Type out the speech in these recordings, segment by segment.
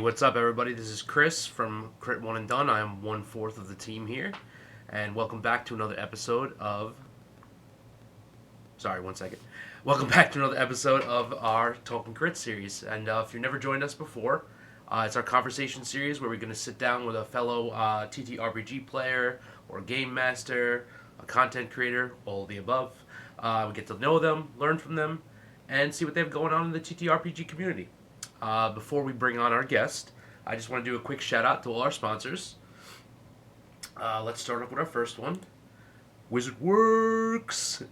what's up, everybody? This is Chris from Crit One and Done. I am 1/4 of the team here, and welcome back to another episode of. Sorry, one second. Welcome back to another episode of our Talking Crit series. And if you've never joined us before, it's our conversation series where we're going to sit down with a fellow TTRPG player or game master, a content creator, all of the above. We get to know them, learn from them, and see what they have going on in the TTRPG community. Before we bring on our guest, I just want to do a quick shout out to all our sponsors. Let's start off with our first one, Wizard Works.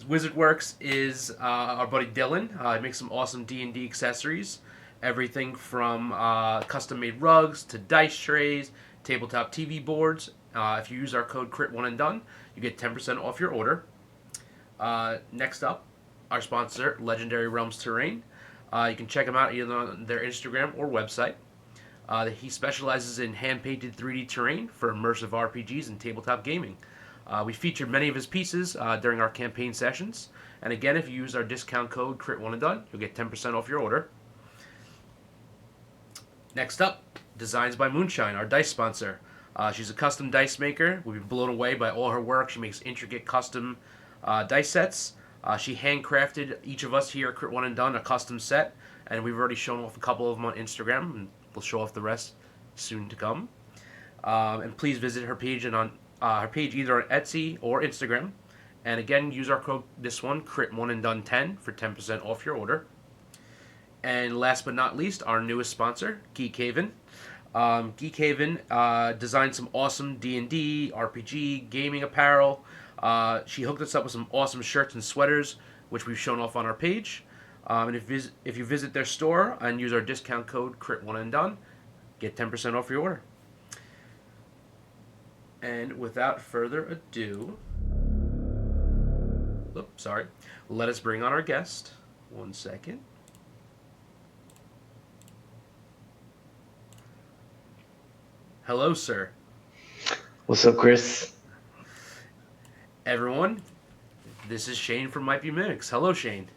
Wizard Works is our buddy Dylan. He makes some awesome D&D accessories. Everything from custom-made rugs to dice trays, tabletop TV boards. If you use our code CRIT1ANDDONE, you get 10% off your order. Next up, our sponsor, Legendary Realms Terrain. You can check him out either on their Instagram or website. He specializes in hand-painted 3D terrain for immersive RPGs and tabletop gaming. We featured many of his pieces during our campaign sessions. And again, if you use our discount code CRIT1ANDDONE, you'll get 10% off your order. Next up, Designs by Moonshine, our dice sponsor. She's a custom dice maker. We've been blown away by all her work. She makes intricate custom dice sets. She handcrafted each of us here at Crit One and Done a custom set, and we've already shown off a couple of them on Instagram, and we'll show off the rest soon to come. And please visit her page and on her page either on Etsy or Instagram. And again, use our code Crit One and Done 10 for 10% off your order. And last but not least, our newest sponsor, Geek Haven. Geek Haven designed some awesome D&D, RPG, gaming apparel. She hooked us up with some awesome shirts and sweaters, which we've shown off on our page. And if you visit their store and use our discount code CRIT1ANDDONE, get 10% off your order. And without further ado, let us bring on our guest. One second. Hello, sir. What's up, Chris? Everyone, this is Shane from MightBeMimics. Hello, Shane.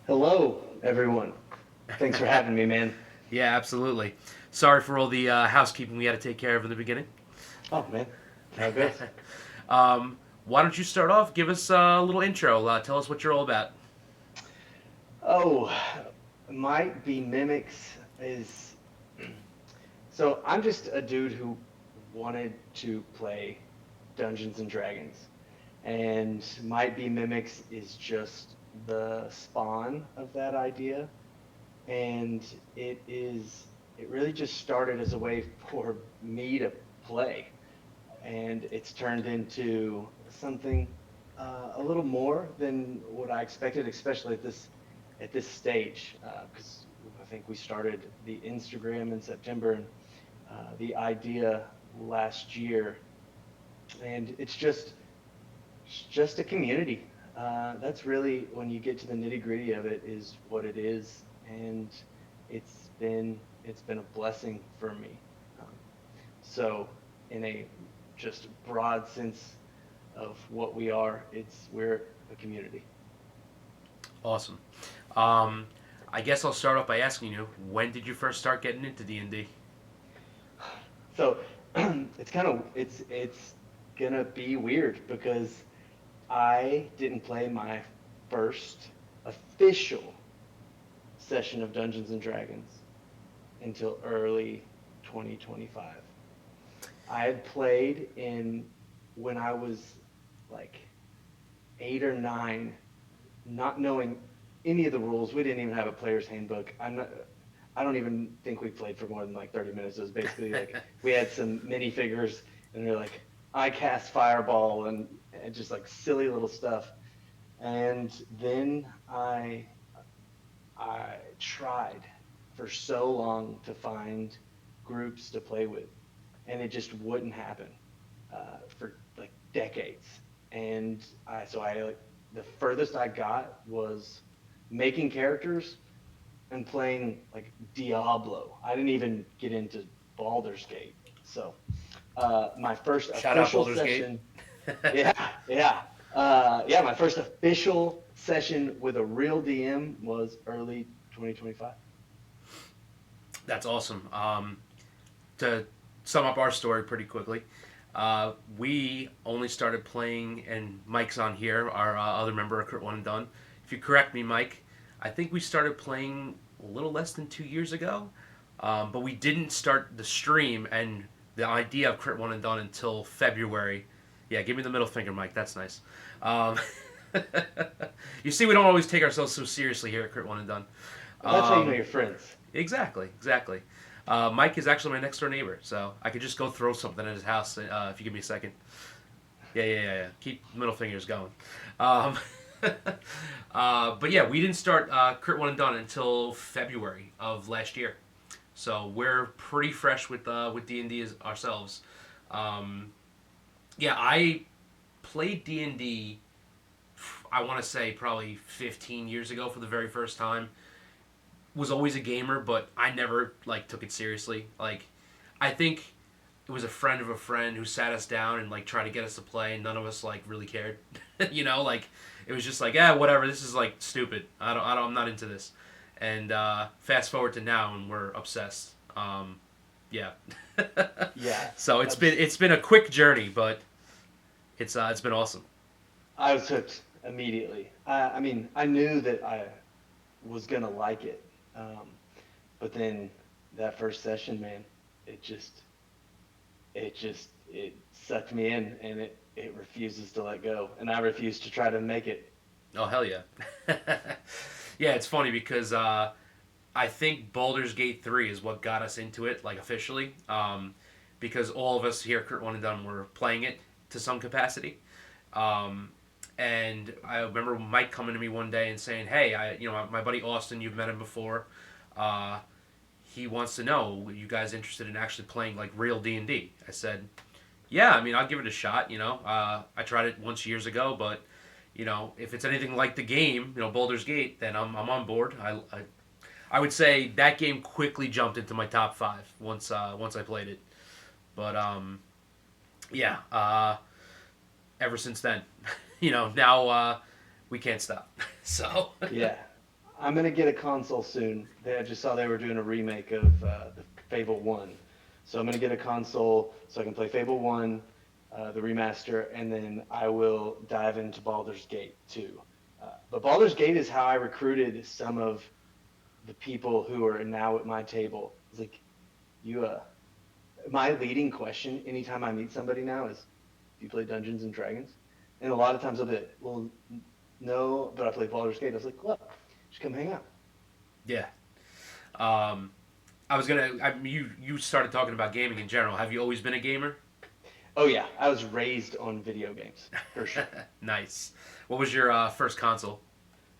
Hello, everyone. Thanks for having me, man. Yeah, absolutely. Sorry for all the housekeeping we had to take care of in the beginning. Oh, man. How good. Why don't you start off? Give us a little intro. Tell us what you're all about. Oh, MightBeMimics is... So I'm just a dude who wanted to play Dungeons & Dragons. And MightBeMimics is just the spawn of that idea. And it really just started as a way for me to play. And it's turned into something a little more than what I expected, especially at this stage. Because I think we started the Instagram in September and the idea last year. And it's just a community. That's really, when you get to the nitty-gritty of it, is what it is, and it's been a blessing for me. So, in a just broad sense of what we are, we're a community. Awesome. I guess I'll start off by asking you, when did you first start getting into D&D? So, it's gonna be weird because I didn't play my first official session of Dungeons & Dragons until early 2025. I had played when I was like 8 or 9, not knowing any of the rules. We didn't even have a player's handbook. I don't even think we played for more than like 30 minutes. It was basically like we had some minifigures and they're like, I cast Fireball and just like silly little stuff. And then I tried for so long to find groups to play with, and it just wouldn't happen for like decades. And the furthest I got was making characters and playing like Diablo. I didn't even get into Baldur's Gate. So my first Shout out official Baldur's session, Gate. my first official session with a real DM was early 2025. That's awesome. To sum up our story pretty quickly, we only started playing, and Mike's on here, our other member of Crit One and Done. If you correct me, Mike, I think we started playing a little less than 2 years ago, but we didn't start the stream and the idea of Crit One and Done until February. Yeah, give me the middle finger, Mike. That's nice. Um, you see, we don't always take ourselves so seriously here at Crit One and Done. Well, that's how you know Um, your friends. exactly, exactly. Mike is actually my next door neighbor, so I could just go throw something at his house if you give me a second. Yeah, yeah, yeah, yeah. Keep middle fingers going. Um, but yeah, we didn't start Crit One and Done until February of last year, so we're pretty fresh with D&D ourselves. Um, yeah, I played D&D. I want to say probably 15 years ago for the very first time. Was always a gamer, but I never like took it seriously. Like, I think it was a friend of a friend who sat us down and like tried to get us to play, and none of us like really cared. Like it was just like, yeah, whatever. This is like stupid. I'm not into this. And fast forward to now, and we're obsessed. Yeah. Yeah, So abs- it's been a quick journey, but it's been awesome. I was hooked immediately. I mean, I knew that I was gonna like it, but then that first session, man, it just, it sucked me in, and it refuses to let go, and I refuse to try to make it. Oh hell yeah. Yeah, it's funny because I think Baldur's Gate 3 is what got us into it, like officially, because all of us here at Kurt One and Done were playing it to some capacity. Um, and I remember Mike coming to me one day and saying, "Hey, my buddy Austin, you've met him before. Uh, he wants to know, you guys interested in actually playing like real D&D?" I said, "Yeah, I mean, I'll give it a shot. I tried it once years ago, but if it's anything like the game, Baldur's Gate, then I'm on board. I would say that game quickly jumped into my top five once I played it. But yeah, ever since then, now we can't stop. So Yeah, I'm gonna get a console soon. I just saw they were doing a remake of the Fable One, so I'm gonna get a console so I can play Fable One, the remaster, and then I will dive into Baldur's Gate 2. But Baldur's Gate is how I recruited some of the people who are now at my table. It's like you, my leading question anytime I meet somebody now is, "Do you play Dungeons and Dragons?" And a lot of times I'll be like, "Well, no, but I play Baldur's Gate." I was like, "Look, just come hang out." yeah, um, I was gonna. You started talking about gaming in general. Have you always been a gamer? Oh yeah, I was raised on video games for sure. Nice. What was your first console?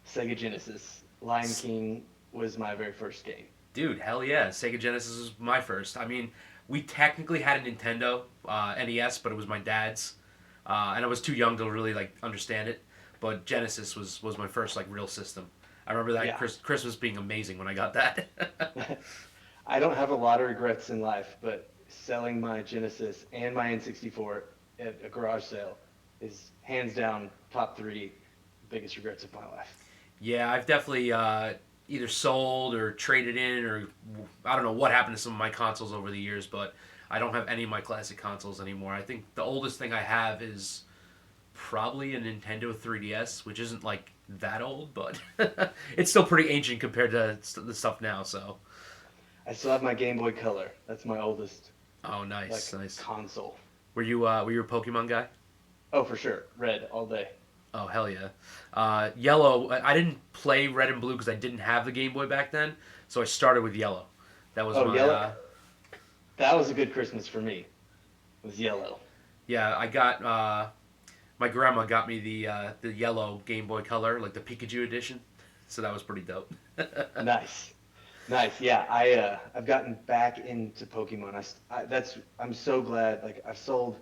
Sega Genesis, Lion King was my very first game. Dude, hell yeah. Sega Genesis was my first. I mean, we technically had a Nintendo NES, but it was my dad's. And I was too young to really like understand it. But Genesis was my first like real system. I remember that Yeah, Christmas being amazing when I got that. I don't have a lot of regrets in life, but selling my Genesis and my N64 at a garage sale is hands down top three biggest regrets of my life. Yeah, I've definitely either sold or traded in, or I don't know what happened to some of my consoles over the years, but I don't have any of my classic consoles anymore. I think the oldest thing I have is probably a Nintendo 3DS, which isn't like that old, but it's still pretty ancient compared to the stuff now. So, I still have my Game Boy Color. That's my oldest oh, nice, like nice. console. Were you a Pokemon guy? Oh, for sure, red all day. Oh hell yeah. Yellow. I didn't play Red and Blue because I didn't have the Game Boy back then, so I started with Yellow. That was Oh, my yellow. That was a good Christmas for me. It was yellow. yeah. I got my grandma got me the yellow Game Boy Color, like the Pikachu edition. So that was pretty dope. Nice. Nice. Yeah, I've gotten back into Pokemon. I'm so glad. Like I sold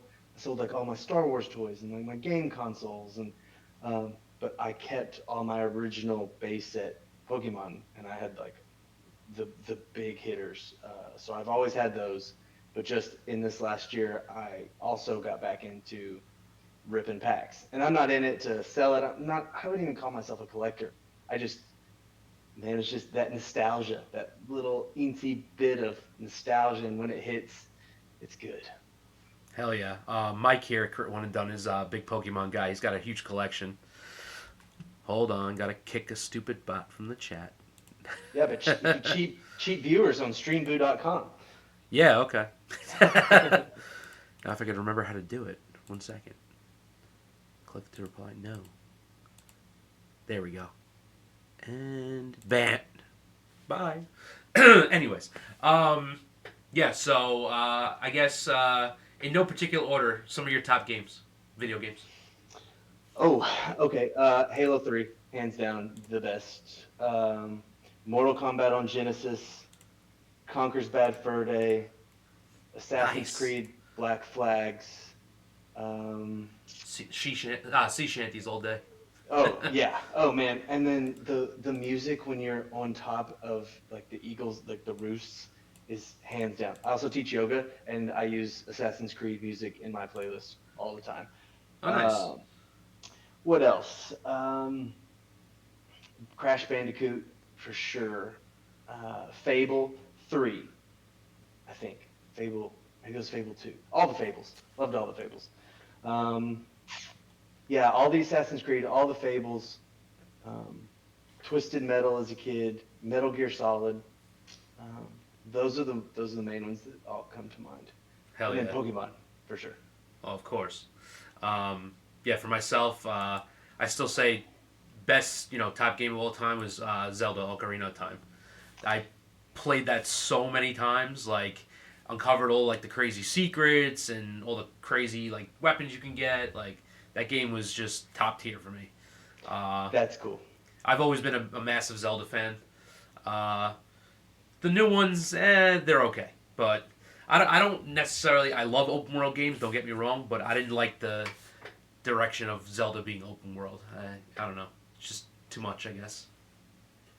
like all my Star Wars toys and like my game consoles but I kept all my original base set Pokemon and I had like the big hitters. So I've always had those, but just in this last year, I also got back into ripping packs. And I'm not in it to sell it. I wouldn't even call myself a collector. I just man, it's just that nostalgia, that little eensy bit of nostalgia, and when it hits, it's good. Hell yeah. Mike here, Kurt One and Done, is a big Pokemon guy. He's got a huge collection. Hold on, gotta kick a stupid bot from the chat. Yeah, but you could cheat viewers on streamboo.com. Yeah, okay. Now if I could remember how to do it. 1 second. Click to reply. No. There we go. And ban. Bye. Anyways, yeah. So I guess in no particular order, some of your top games, video games. Oh, okay. Halo 3, hands down, the best. Mortal Kombat on Genesis, Conker's Bad Fur Day, Assassin's Nice. Creed Black Flags. Um, Sea shanties all day. oh yeah. Oh man. And then the music when you're on top of like the eagles, like the roosts, is hands down. I also teach yoga, and I use Assassin's Creed music in my playlist all the time. Oh, nice. Um, what else? Crash Bandicoot for sure. Fable 3, I think. Fable, maybe it was Fable 2. All the Fables. Loved all the Fables. Um, yeah, all the Assassin's Creed, all the Fables. Um, Twisted Metal as a kid. Metal Gear Solid. Um, those are the main ones that all come to mind. Hell And then yeah. Pokemon for sure. Oh, of course. Yeah, for myself, I still say best, top game of all time was Zelda Ocarina of Time. I played that so many times, like uncovered all like the crazy secrets and all the crazy like weapons you can get. Like that game was just top tier for me. Uh, That's cool. I've always been a massive Zelda fan. Uh, the new ones, they're okay, but I don't necessarily. I love open world games. Don't get me wrong, but I didn't like the direction of Zelda being open world. I don't know. It's just too much, I guess.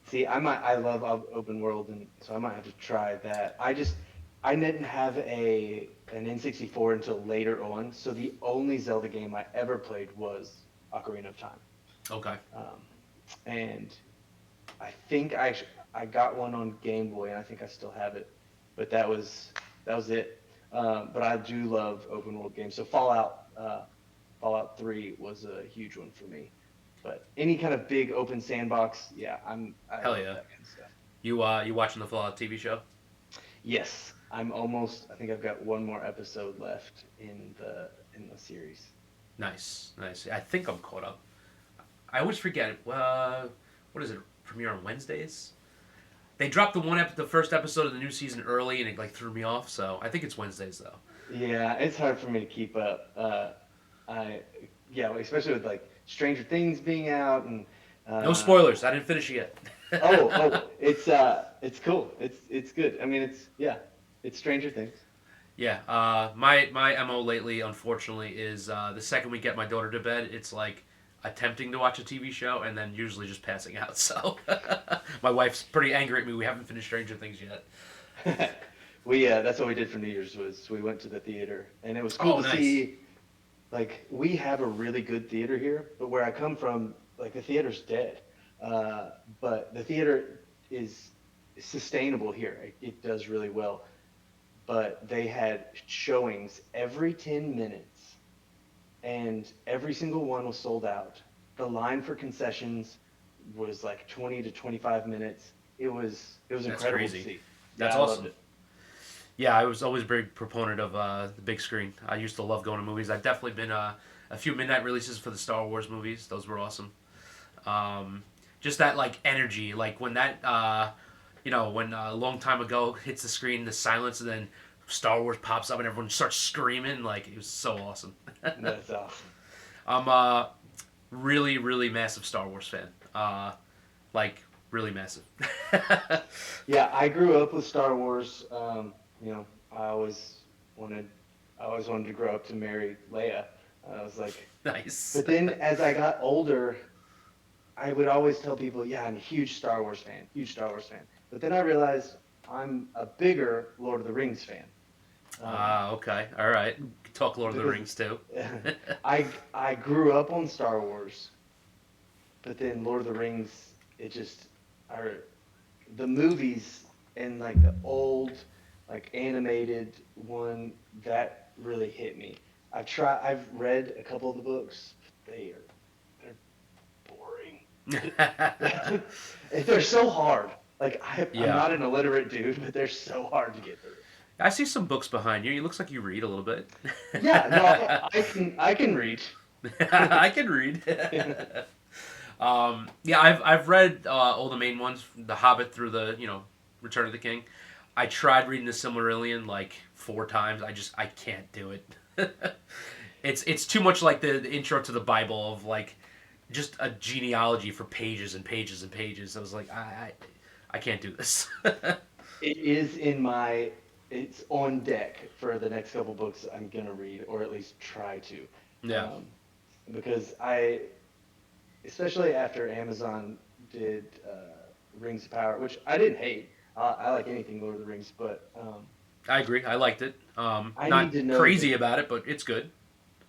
See, I love open world, and so I might have to try that. I didn't have an N64 until later on, so the only Zelda game I ever played was Ocarina of Time. Okay. Um, and I think I got one on Game Boy, and I think I still have it, but that was it. But I do love open world games. So Fallout 3 was a huge one for me. But any kind of big open sandbox, yeah, I Hell love yeah. that kind of stuff. You watching the Fallout TV show? Yes, I'm almost. I think I've got one more episode left in the series. Nice, nice. I think I'm caught up. I always forget. What is it? Premiere on Wednesdays. They dropped the first episode of the new season early, and it like threw me off. So I think it's Wednesdays though. Yeah, it's hard for me to keep up. I yeah, especially with like Stranger Things being out and No uh, spoilers. I didn't finish it oh, yet. it's cool. It's good. I mean, it's Stranger Things. Yeah. My mo lately, unfortunately, is the second we get my daughter to bed, it's like attempting to watch a TV show and then usually just passing out. So my wife's pretty angry at me. We haven't finished Stranger Things yet. We that's what we did for New Year's was we went to the theater, and it was cool Oh, to nice. see. Like we have a really good theater here, but where I come from, like the theater's dead. Uh, but the theater is sustainable here. It does really well. But they had showings every 10 minutes, and every single one was sold out. The line for concessions was like 20 to 25 minutes. It was That's incredible to crazy. see. That's Yeah, I loved awesome. it. Yeah, I was always a big proponent of the big screen. I used to love going to movies. I've definitely been a few midnight releases for the Star Wars movies. Those were awesome. Um, just that like energy, like when that when a long time ago hits the screen, the silence, and then Star Wars pops up and everyone starts screaming. Like it was so awesome. That's awesome. I'm a really really massive Star Wars fan. Like really massive. Yeah, I grew up with Star Wars. You know, wanted, I always wanted to grow up to marry Leia. I was like, Nice. but then as I got older, I would always tell people, yeah, I'm a huge Star Wars fan, huge Star Wars fan. But then I realized I'm a bigger Lord of the Rings fan. Okay. All right. Talk Lord of the Because Rings too. I grew up on Star Wars, but then Lord of the Rings, it just, I, the movies and like the old like animated one that really hit me. I've read a couple of the books. They're boring. They're so hard. Like I'm Yeah. not an illiterate dude, but they're so hard to get through. I see some books behind you. It looks like you read a little bit. Yeah, no, I can read. I can read. Yeah, I've read all the main ones, The Hobbit through the Return of the King. I tried reading the Silmarillion like 4 times. I can't do it. It's too much like the intro to the Bible of like just a genealogy for pages and pages and pages. I was like, I can't do this. It is it's on deck for the next couple books I'm gonna read, or at least try to, Yeah. um, because especially after Amazon did Rings of Power, which I didn't hate. I like anything Lord of the Rings, but I agree. I liked it. I need Not to know crazy about it, but it's good.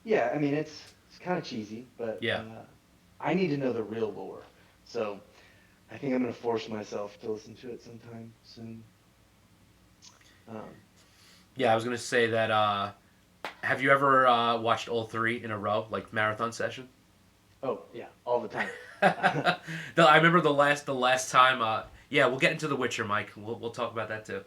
yeah, I mean it's kind of cheesy, but Yeah. I need to know the real lore. So I think I'm gonna force myself to listen to it sometime soon. Um, Yeah, I was gonna say that. Have you ever watched all three in a row, like marathon session? oh yeah, all the time. I remember the last time. Yeah, we'll get into The Witcher, Mike. We'll talk about that too.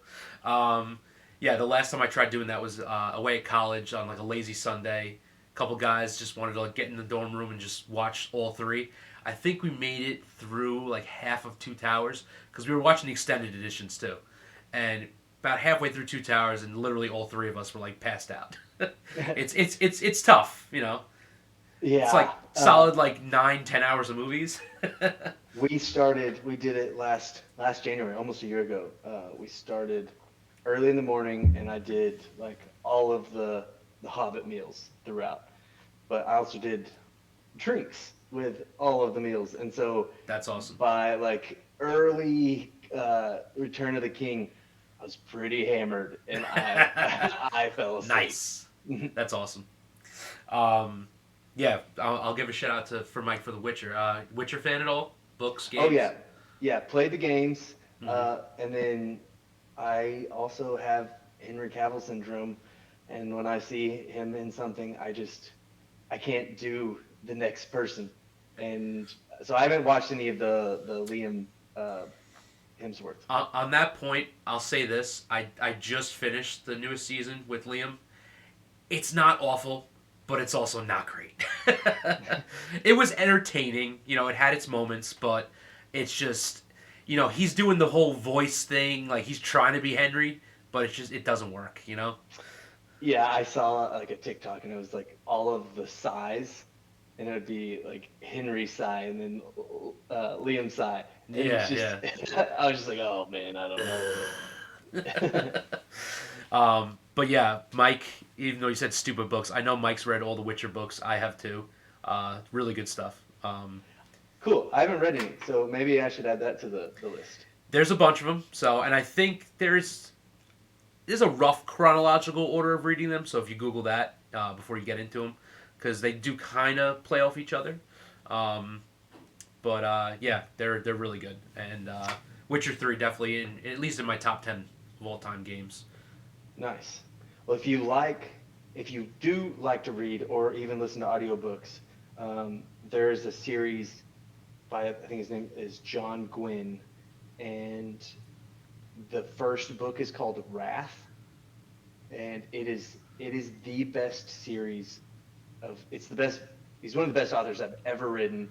Yeah, the last time I tried doing that was away at college on like a lazy Sunday. A couple guys just wanted to like, get in the dorm room and just watch all three. I think we made it through like half of Two Towers because we were watching the extended editions too, and about halfway through Two Towers, and literally all three of us were like passed out. It's tough, you know. It's like Yeah, solid like 9-10 hours of movies. we did it last January, almost a year ago. We started early in the morning, and I did like all of the Hobbit meals throughout. But I also did drinks with all of the meals, and so That's awesome. by like early Return of the King, I was pretty hammered, and I fell asleep. Nice. That's awesome. Um, yeah, I'll give a shout out to for Mike for The Witcher. Witcher fan at all? Books, Oh games? yeah, yeah. Played the games, Hmm. and then I also have Henry Cavill syndrome, and when I see him in something, I can't do the next person, and so I haven't watched any of the Liam Hemsworth. On that point, I'll say this: I just finished the newest season with Liam. It's not awful, but it's also not great. It was entertaining, it had its moments, but it's just, he's doing the whole voice thing, like he's trying to be Henry, but it doesn't work. Yeah, I saw like a TikTok, and it was like all of the sighs, and it would be like Henry sigh, and then Liam sigh, and it's Yeah, just yeah. I was just like, oh man, I don't know. But yeah, Mike, even though you said stupid books, I know Mike's read all the Witcher books. I have too. Really good stuff. Cool. I haven't read any, so maybe I should add that to the list. There's a bunch of them, and I think there's a rough chronological order of reading them. So if you Google that before you get into them, because they do kind of play off each other. Um, but yeah, they're really good. And Witcher 3 definitely at least in my top 10 of all time games. Nice. Well, if you do like to read or even listen to audiobooks, there's a series by I think his name is John Gwynn, and the first book is called Wrath, and it is the best series it's the best. He's one of the best authors I've ever read,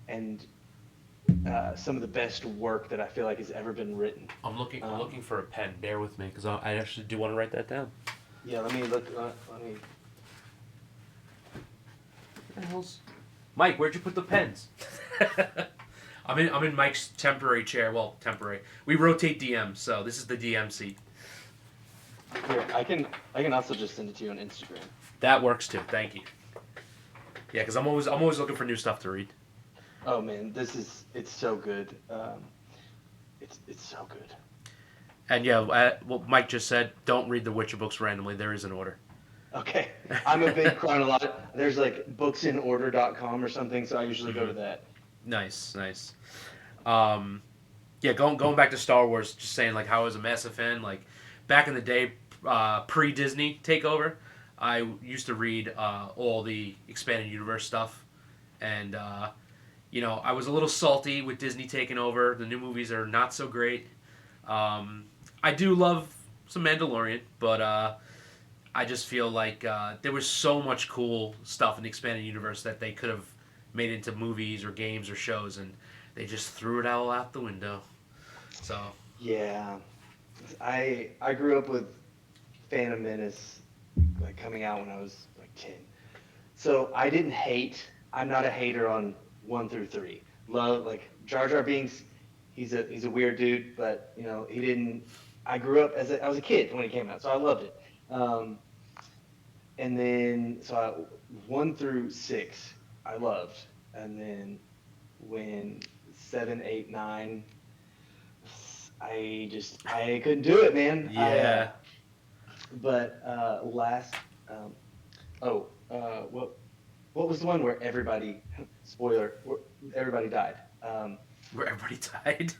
and some of the best work that I feel like has ever been written. I'm Um, looking for a pen. Bear with me, because I actually do want to write that down. yeah, let me look. Let me. What the hell's Mike? Where'd you put the pens? I'm in Mike's temporary chair. Well, temporary. We rotate DM, so this is the DM seat. Here, I can also just send it to you on Instagram. That works too. Thank you. Yeah, because I'm always looking for new stuff to read. Oh man, it's so good. It's so good. And yeah, what Mike just said, don't read the Witcher books randomly. There is an order. Okay, I'm a big chronological. There's like booksinорder.com or something, so I usually go Hmm. to that. Nice, nice. Um, Yeah, going back to Star Wars, just saying like how I was a massive fan. Like back in the day, pre Disney takeover, I used to read all the expanded universe stuff, and I was a little salty with Disney taking over. The new movies are not so great. Um, I do love some Mandalorian, but I just feel like there was so much cool stuff in the expanded universe that they could have made into movies or games or shows, and they just threw it all out the window. So Yeah, I grew up with Phantom Menace like coming out when I was like 10. So I didn't hate. I'm not a hater on 1 through 3. Love like Jar Jar Binks. He's a weird dude, but he didn't. I grew up I was a kid when it came out, so I loved it. Um, and then 1 through 6 I loved, and then when 7, 8, 9, I couldn't do it, man. yeah. But last oh what was the one where everybody spoiler everybody died? Where everybody died.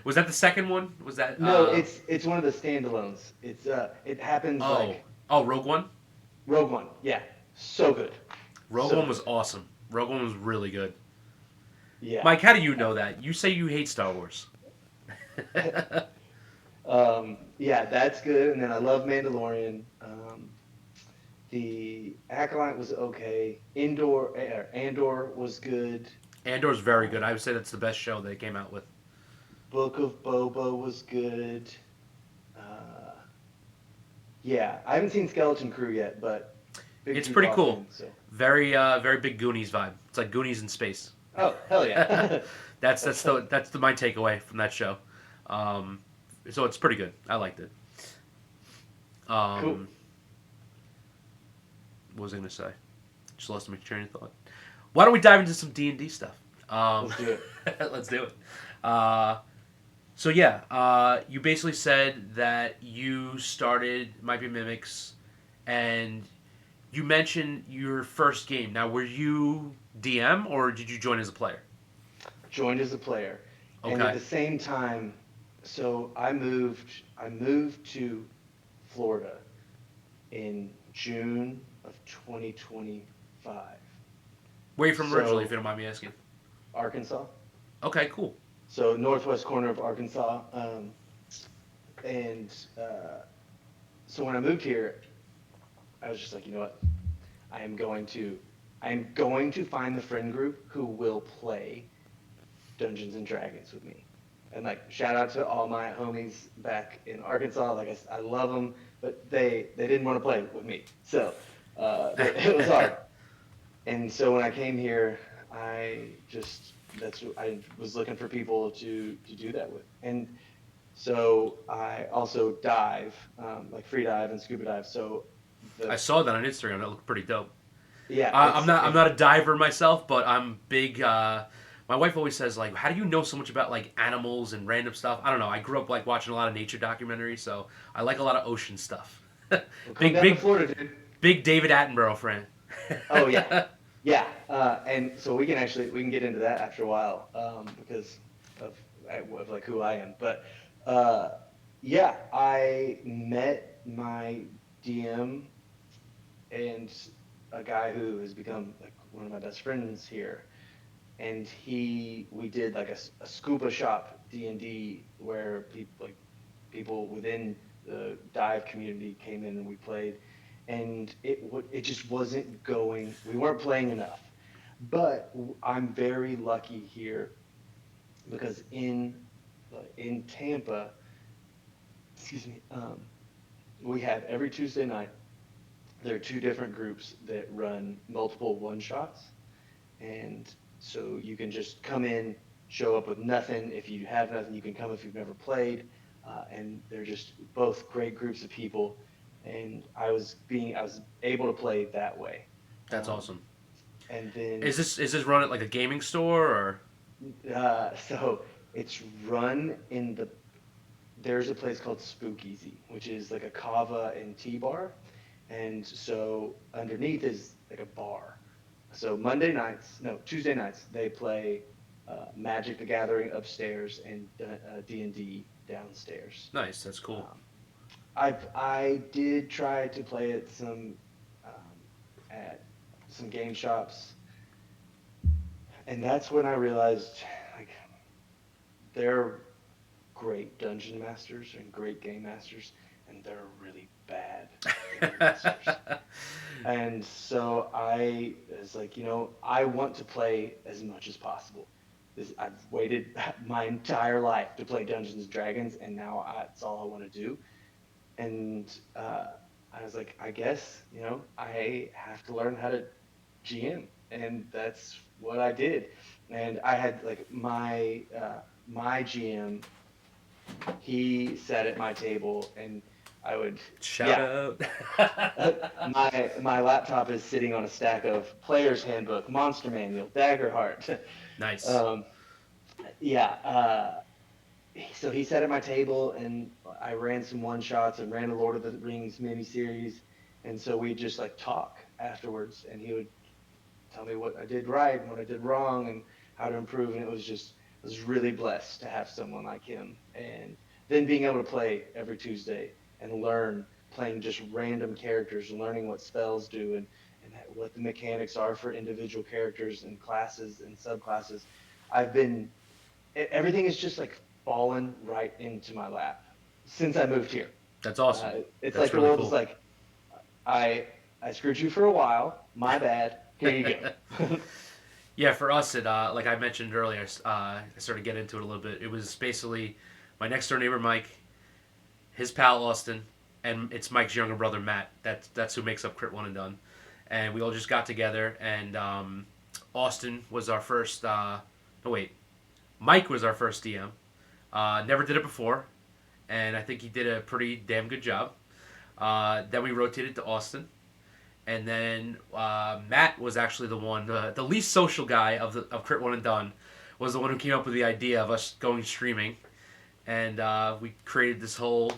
Was that the second one? Was that No, it's one of the standalones. It happens oh like oh Rogue One? Rogue One. Yeah, so good, Rogue so One was good. awesome. Rogue One was really good. Yeah. Mike, how do you know that? You say you hate Star Wars. Yeah, that's good. And then I love Mandalorian. The Acolyte was okay. Andor was good. Andor's very good. Uh, I would say that's the best show they came out with. Book of Boba was good. Uh, yeah, I haven't seen Skeleton Crew yet, but big It's Drew pretty fan. cool. So, Very big Goonies vibe. It's like Goonies in space. oh hell yeah, That's my takeaway from that show. Um, so it's pretty good. I liked it. cool. Um, what was I gonna say? Just lost my train of thought. Why don't we dive into some D&D stuff? Um, Let's do it. let's do it. Uh, so yeah, you basically said that you started Might Be Mimics, and you mentioned your first game. Now, were you DM or did you join as a player? Joined as a player, and at Okay. the same time, so I moved to Florida in June of 2025. Where are you from originally, if So you don't mind me asking? Arkansas, Okay, cool. so northwest corner of Arkansas, and so when I moved here, I was just like, you know what, I am going to, I am going to find the friend group who will play Dungeons and Dragons with me. And like shout out to all my homies back in Arkansas. Like I love them, but they didn't want to play with me, so it was hard. And so when I came here, I just that's I was looking for people to do that with. And so I also dive, like free dive and scuba dive. So I the saw that on Instagram. That looked pretty dope. yeah, I'm not. I'm not a diver myself, but I'm big. My wife always says like, "How do you know so much about like animals and random stuff?" I don't know. I grew up like watching a lot of nature documentaries, so I like a lot of ocean stuff. well, come big, down to big, Florida, dude. big David Attenborough fan. Oh yeah, yeah. And so we can get into that after a while, because of, of like who I am. But uh, yeah, I met my DM and a guy who has become like one of my best friends here, and we did like a scuba shop D&D where people within the dive community came in and we played, and it just wasn't going. We weren't playing enough, but I'm very lucky here because in Tampa, excuse me, we have every Tuesday night. There are two different groups that run multiple one shots, and so you can just come in, show up with nothing. If you have nothing, you can come if you've never played. And they're just both great groups of people. And I was able to play that way. That's Um, awesome. and then, Is this run at like a gaming store or? so it's run in there's a place called Speakeasy, which is like a kava and tea bar. And so underneath is like a bar. So Tuesday nights, they play Magic the Gathering upstairs and D&D downstairs. Nice. That's cool. Um, I did try to play um, at some game shops, and that's when I realized like they're great dungeon masters and great game masters, and they're really bad game masters. And so I was like, I want to play as much as possible. I've waited my entire life to play Dungeons and Dragons, and now that's all I want to do. And I was like, I guess, I have to learn how to GM, and that's what I did. And I had like my GM, he sat at my table, and I would, Shout yeah, out. my laptop is sitting on a stack of Player's Handbook, Monster Manual, Daggerheart. Nice. um, yeah, so he sat at my table, and I ran some one shots and ran a Lord of the Rings miniseries, and so we'd just like talk afterwards, and he would tell me what I did right and what I did wrong and how to improve, and I was really blessed to have someone like him, and then being able to play every Tuesday and learn playing just random characters and learning what spells do and what the mechanics are for individual characters and classes and subclasses. I've been everything is just like fallen right into my lap since I moved here. That's awesome. It's like That's the really world is cool. like, I screwed you for a while. My bad. Here you go. Yeah, for us, it like I mentioned earlier, I started getting into it a little bit. It was basically my next door neighbor Mike, his pal Austin, and it's Mike's younger brother Matt. That's who makes up Crit One and Done, and we all just got together. And Austin was our first. No wait, Mike was our first DM. Never did it before, and I think he did a pretty damn good job. Then we rotated to Austin, and then Matt was actually the one, the least social guy of Crit One and Done, was the one who came up with the idea of us going streaming, and we created this whole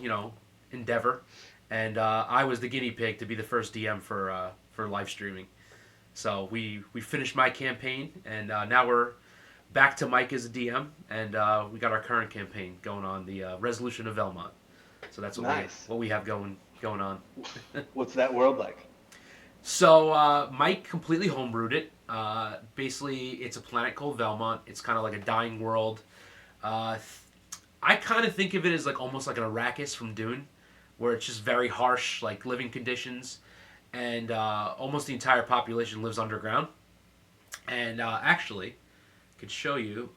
endeavor, and I was the guinea pig to be the first DM for live streaming. So we finished my campaign, and now we're back to Mike as a DM, and we got our current campaign going on, the Resolution of Velmont. So that's Nice. what we have going on. What's that world like? So Mike completely homebrewed it. Basically, it's a planet called Velmont. It's kind of like a dying world. I kind of think of it as like almost like an Arrakis from Dune, where it's just very harsh, like living conditions, and almost the entire population lives underground. And actually, I could show you.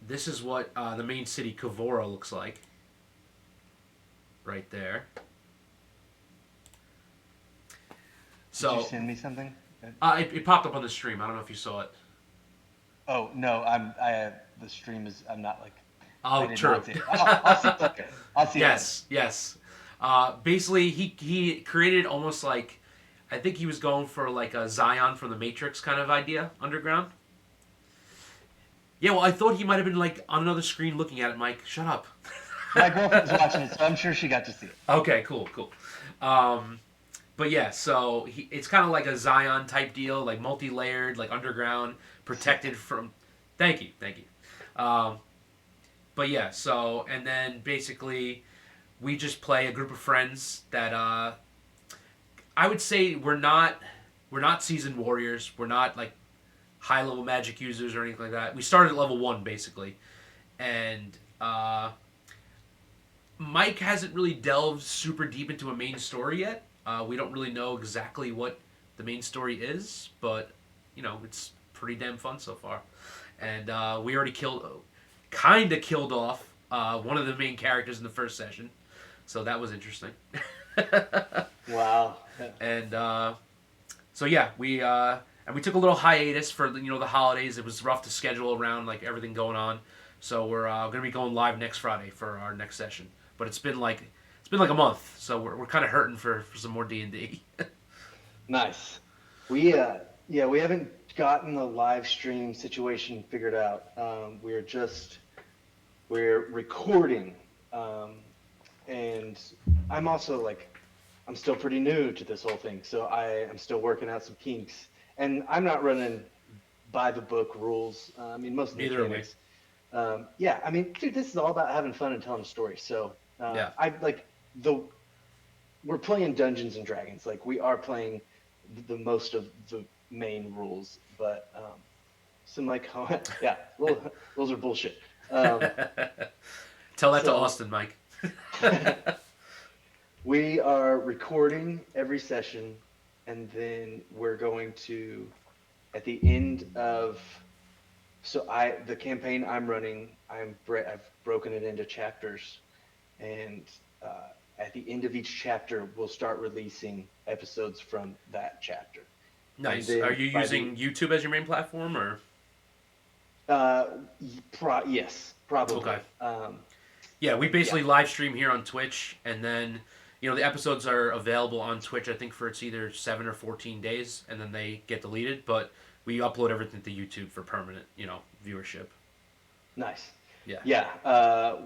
This is what the main city Kavora looks like. Right there. Did So you send me something? it popped up on the stream. I don't know if you saw it. Oh no, the stream is. I'm not like. I Oh, did true. not see it. I'll see it later. I'll see it later. Yes, yes. Basically, he created almost like, I think he was going for like a Zion from the Matrix kind of idea underground. Yeah, well, I thought he might have been like on another screen looking at it. Mike, shut up. My girlfriend's watching it, so I'm sure she got to see it. Okay, cool, cool. Um, but yeah, so it's kind of like a Zion type deal, like multi-layered, like underground, protected from. Thank you, thank you. But yeah, so and then basically we just play a group of friends that I would say we're not seasoned warriors. We're not like high level magic users or anything like that. We started at level 1 basically, and Mike hasn't really delved super deep into a main story yet. We don't really know exactly what the main story is, but it's pretty damn fun so far. And we already kind of killed off one of the main characters in the first session, so that was interesting. Wow. And so yeah, we took a little hiatus for the holidays. It was rough to schedule around like everything going on. So we're gonna be going live next Friday for our next session. But it's been like a month, so we're kind of hurting for some more D&D. Nice. We yeah, we haven't gotten the live stream situation figured out. We're recording, and I'm also like I'm still pretty new to this whole thing, so I am still working out some kinks, and I'm not running by the book rules. I mean, most of the Neither are we. mechanics. Yeah, I mean, dude, this is all about having fun and telling a story. So Yeah. I like the we're playing Dungeons and Dragons. Like we are playing the most of the main rules, but some like yeah, those are bullshit. Um, Tell that to so Austin, Mike. we are recording every session, and then we're going to at the end of the campaign I'm running. I've broken it into chapters, and at the end of each chapter, we'll start releasing episodes from that chapter. And Nice. Are then you by the using YouTube as your main platform, or uh, yes, okay? probably. Yeah, we Yeah, basically live stream here on Twitch, and then the episodes are available on Twitch. I think for it's either 7 or 14 days, and then they get deleted. But we upload everything to YouTube for permanent, viewership. nice. Yeah, Yeah.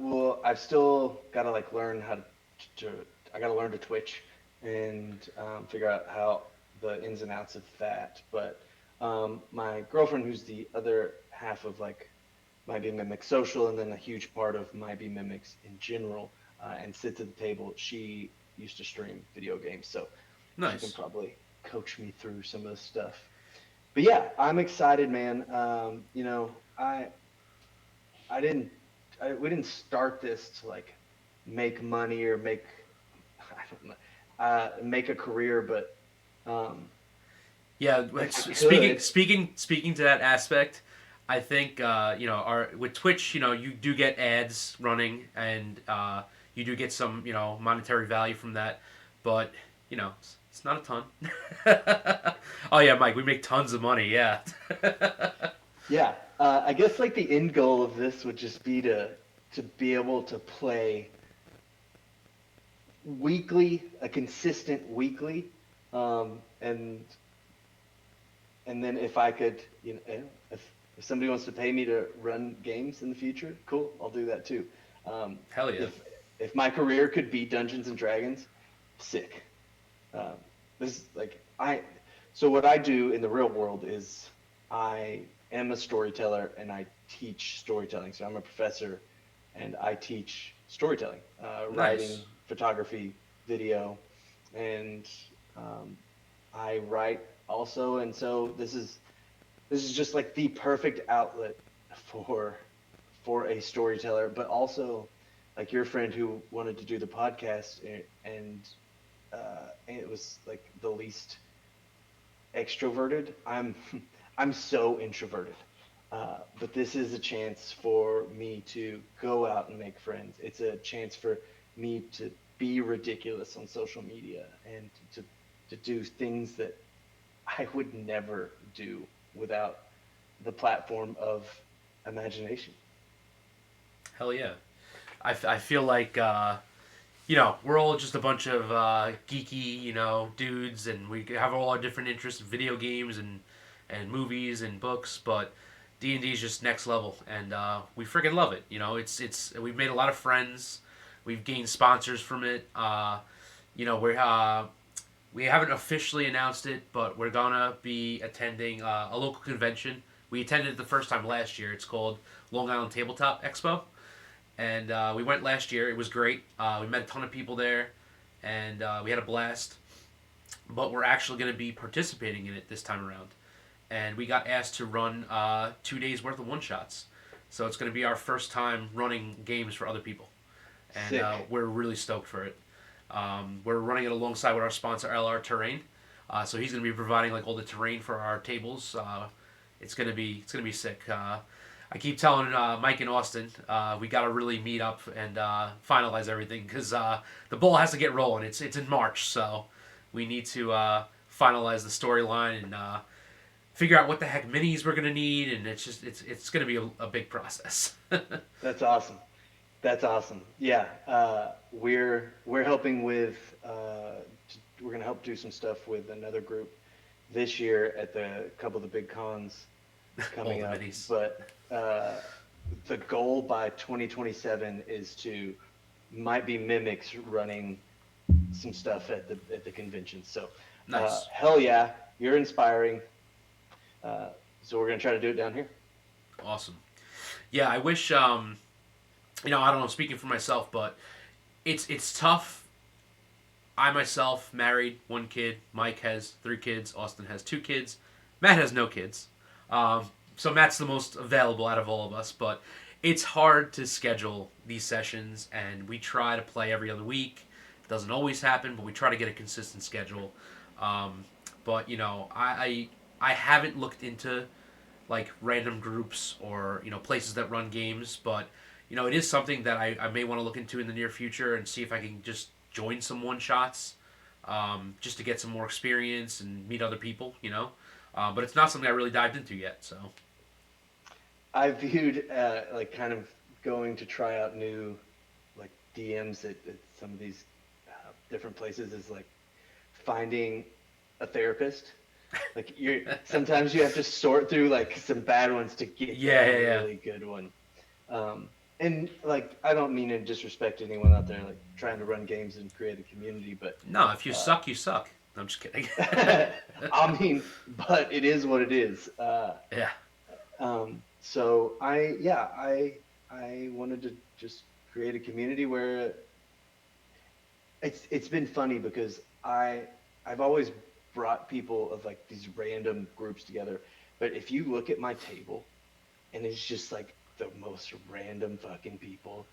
Well, I've still got to like learn how to. I got to learn to Twitch and figure out how the ins and outs of that. But my girlfriend, who's the other half of like MightBeMimics Social, and then a huge part of MightBeMimics in general, and sits at the table. She used to stream video games, so she can nice. probably coach me through some of the stuff. But yeah, I'm excited, man. I didn't, we didn't start this to like make money or make, I don't know, make a career, but um, Yeah, if I speaking could, speaking speaking to that aspect, I think our with Twitch, you do get ads running, and you do get some monetary value from that, but it's not a ton. Oh yeah, Mike, we make tons of money. Yeah. yeah, I guess like the end goal of this would just be to be able to play weekly, a consistent weekly, and then if I could, if somebody wants to pay me to run games in the future, cool, I'll do that too. Um, Hell yeah. if my career could be Dungeons and Dragons, sick. Um, this like I so what I do in the real world is I am a storyteller and I teach storytelling. So I'm a professor and I teach storytelling, Nice. writing, photography, video, and um, I write also. And so this is just like the perfect outlet for for a storyteller, but also like your friend who wanted to do the podcast and it was like the least extroverted. I'm so introverted. But this is a chance for me to go out and make friends. It's a chance for me to be ridiculous on social media and to do things that I would never do without the platform of imagination. Hell yeah. I feel like we're all just a bunch of geeky, dudes, and we have all our different interests in video games and movies and books, but D&D is just next level, and we freaking love it. It's we've made a lot of friends, we've gained sponsors from it. We haven't officially announced it, but we're gonna be attending a local convention. We attended it the first time last year. It's called Long Island Tabletop Expo, and we went last year. It was great. We met a ton of people there, and we had a blast. But we're actually going to be participating in it this time around, and we got asked to run 2 days worth of one shots. So it's going to be our first time running games for other people, and Sick. we're really stoked for it. We're running it alongside with our sponsor LR Terrain, so he's going to be providing like all the terrain for our tables. It's gonna be sick. I keep telling Mike and Austin we got to really meet up and finalize everything because the ball has to get rolling. It's in March, so we need to finalize the storyline and figure out what the heck minis we're gonna need, and it's gonna be a big process. That's awesome. That's awesome. Yeah, we're helping with we're gonna help do some stuff with another group this year at the couple of the big cons All coming the up. minis. But the goal by 2027 is to might be mimics running some stuff at the convention. So Nice. hell yeah, you're inspiring. Uh, So we're gonna try to do it down here. Awesome. Yeah, I wish. I don't know. Speaking for myself, but it's tough. I myself married, one kid. Mike has 3 kids. Austin has 2 kids. Matt has no kids. Um, so Matt's the most available out of all of us. But it's hard to schedule these sessions, and we try to play every other week. It doesn't always happen, but we try to get a consistent schedule. Um, but I haven't looked into like random groups or places that run games, but it is something that I may want to look into in the near future and see if I can just join some one shots, just to get some more experience and meet other people. But it's not something I really dived into yet. So I viewed like kind of going to try out new like DMs at some of these different places is like finding a therapist. Like you're sometimes you have to sort through like some bad ones to get to yeah, a yeah, yeah. really good one. And like I don't mean to disrespect anyone out there like trying to run games and create a community, but No, if you uh, suck, you suck. I'm just kidding. I mean, but it is what it is. Yeah, So I wanted to just create a community where it's been funny because I've always brought people of like these random groups together. But if you look at my table and it's just like the most random fucking people,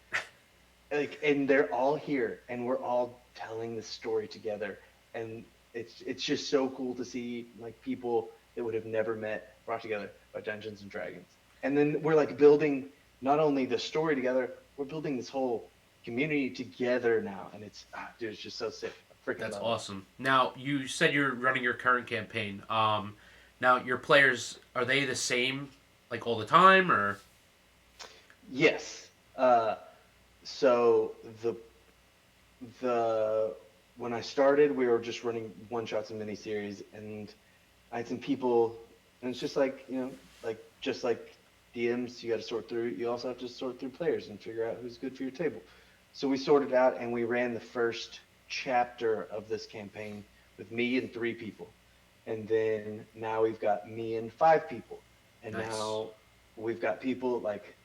like, and they're all here and we're all telling the story together, and it's just so cool to see like people that would have never met brought together by Dungeons and Dragons. And then we're like building not only the story together, we're building this whole community together now, and dude, it's just so sick. I freaking that's love it. awesome. Now you said you're running your current campaign. Now your players, are they the same like all the time, or Yes. So the when I started, we were just running one shots and miniseries, and I had some people, and it's just like like just like DMs, you got to sort through. You also have to sort through players and figure out who's good for your table. So we sorted out, and we ran the first chapter of this campaign with me and 3 people, and then now we've got me and 5 people, and nice? now we've got people like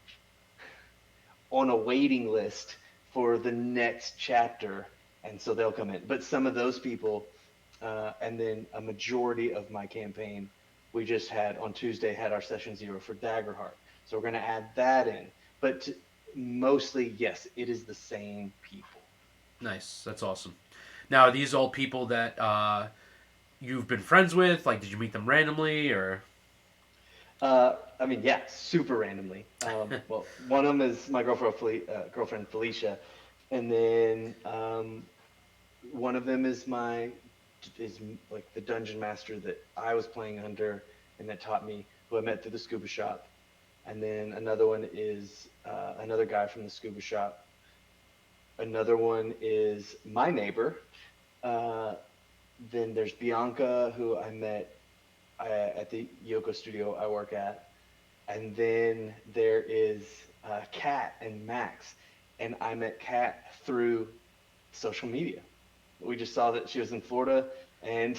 on a waiting list for the next chapter, and so they'll come in. But some of those people, and then a majority of my campaign, we just had on Tuesday had our session 0 for Daggerheart, so we're going to add that in. But mostly, yes, it is the same people. Nice. That's awesome. Now, are these all people that you've been friends with? Like, did you meet them randomly, or? I mean, yeah, super randomly. Well, one of them is my girlfriend Felicia, and then one of them is like the dungeon master that I was playing under and that taught me, who I met through the scuba shop. And then another one is another guy from the scuba shop. Another one is my neighbor. Uh, then there's Bianca, who I met at the Yoko studio I work at. And then there is Kat and Max. And I met Kat through social media. We just saw that she was in Florida, and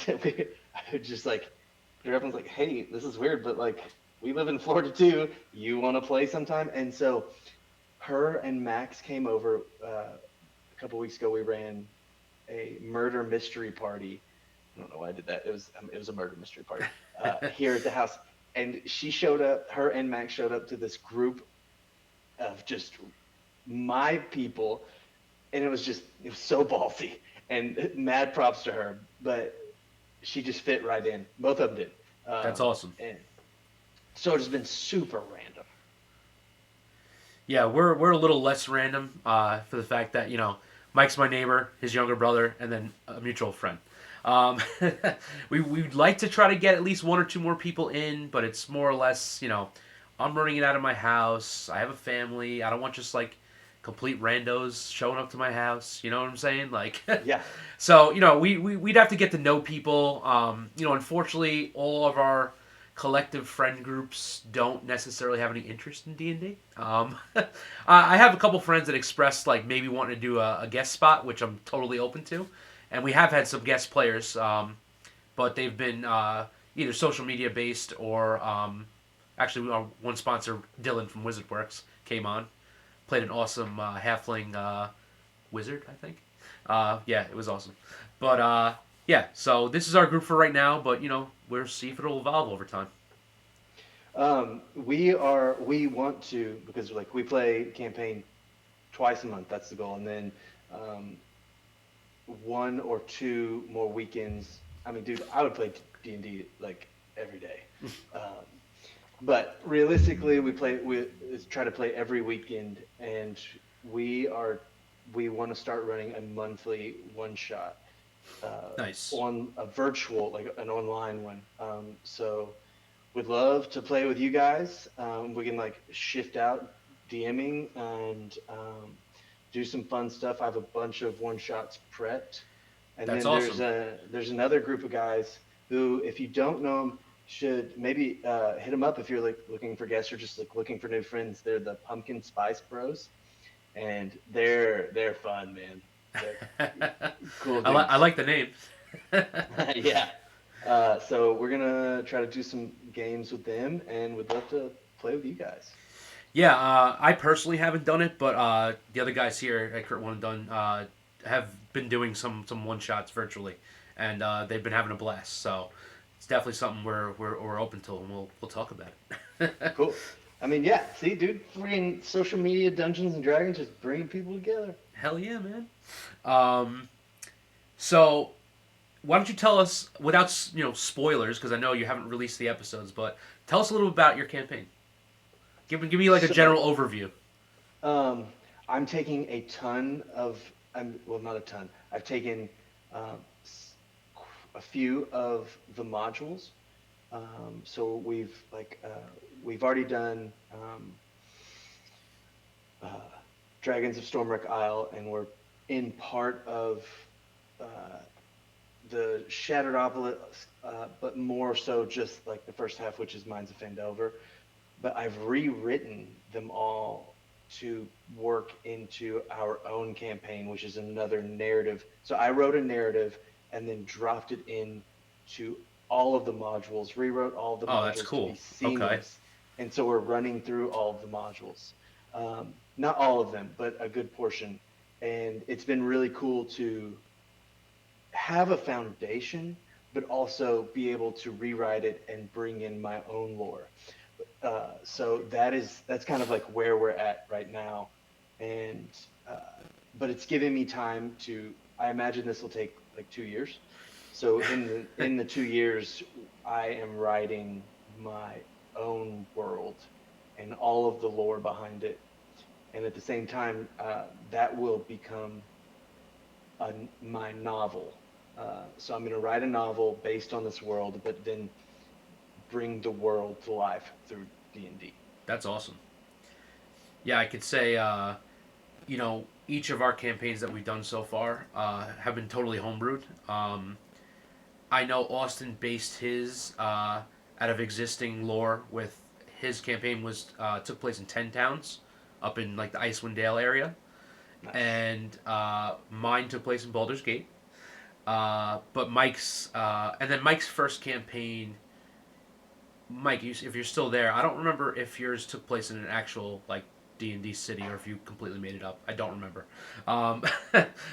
I just like, everyone's like, "Hey, this is weird, but like, we live in Florida too. You want to play sometime?" And so, her and Max came over a couple weeks ago. We ran a murder mystery party. I don't know why I did that. It was a murder mystery party here at the house, and she showed up. Her and Max showed up to this group of just my people, and it was so ballsy, and mad props to her, but she just fit right in. Both of them did. That's awesome. And so it's been super random. Yeah, we're a little less random for the fact that Mike's my neighbor, his younger brother, and then a mutual friend. Um, we'd like to try to get at least 1 or 2 more people in, but it's more or less I'm running it out of my house. I have a family. I don't want just like complete randos showing up to my house. You know what I'm saying? Like, Yeah. so we'd have to get to know people. Unfortunately, all of our collective friend groups don't necessarily have any interest in D&D. I have a couple friends that expressed like maybe wanting to do a guest spot, which I'm totally open to, and we have had some guest players, but they've been either social media based or Actually, our one sponsor, Dylan from WizardWorks, came on, played an awesome halfling wizard, I think. Yeah, it was awesome. But yeah, so this is our group for right now. But we'll see if it'll evolve over time. We want to, because like we play campaign twice a month. That's the goal, and then um, one or two more weekends. I mean, dude, I would play D&D like every day. Um, but realistically, we try to play every weekend, and we are we want to start running a monthly one shot Nice. on a virtual, like an online one. So would love to play with you guys. We can like shift out DMing and do some fun stuff. I have a bunch of one shots prepped, and That's then awesome. there's another group of guys who, if you don't know them, should maybe hit them up if you're like looking for guests or just like looking for new friends. They're the Pumpkin Spice Bros, and they're fun, man. They're cool I dudes. like the name. Yeah. So we're gonna try to do some games with them, and would love to play with you guys. Yeah, I personally haven't done it, but the other guys here at Crit One and Done have been doing some one shots virtually, and they've been having a blast. So it's definitely something we're open to, and we'll talk about it. Cool. I mean, yeah. See, dude, freaking social media, Dungeons and Dragons, just bringing people together. Hell yeah, man. Um, so why don't you tell us without spoilers, because I know you haven't released the episodes, but tell us a little about your campaign. Give me like a So, general overview. um, I'm taking a ton of, well, not a ton. I've taken um, a few of the modules. So we've already done uh, Dragons of Stormwreck Isle, and we're in part of uh, the Shattered Obelisk, but more so just like the first half, which is Mines of Fandelver. But I've rewritten them all to work into our own campaign, which is another narrative. So I wrote a narrative and then dropped it in to all of the modules, rewrote all of the Oh, that's modules to be cool. Okay. seamless. And so we're running through all of the modules. Not all of them, but a good portion. And it's been really cool to have a foundation, but also be able to rewrite it and bring in my own lore. So that's kind of like where we're at right now, and uh, but it's giving me time to. I imagine this will take like 2 years. So in the 2 years, I am writing my own world and all of the lore behind it, and at the same time, that will become my novel. So I'm going to write a novel based on this world, but then bring the world to life through D&D. That's awesome. Yeah, I could say, each of our campaigns that we've done so far have been totally homebrewed. I know Austin based his out of existing lore with his campaign was took place in 10 towns up in like the Icewind Dale area, Nice. and mine took place in Baldur's Gate. But Mike's first campaign, Mike, if you're still there, I don't remember if yours took place in an actual like D&D city or if you completely made it up. I don't remember. Um,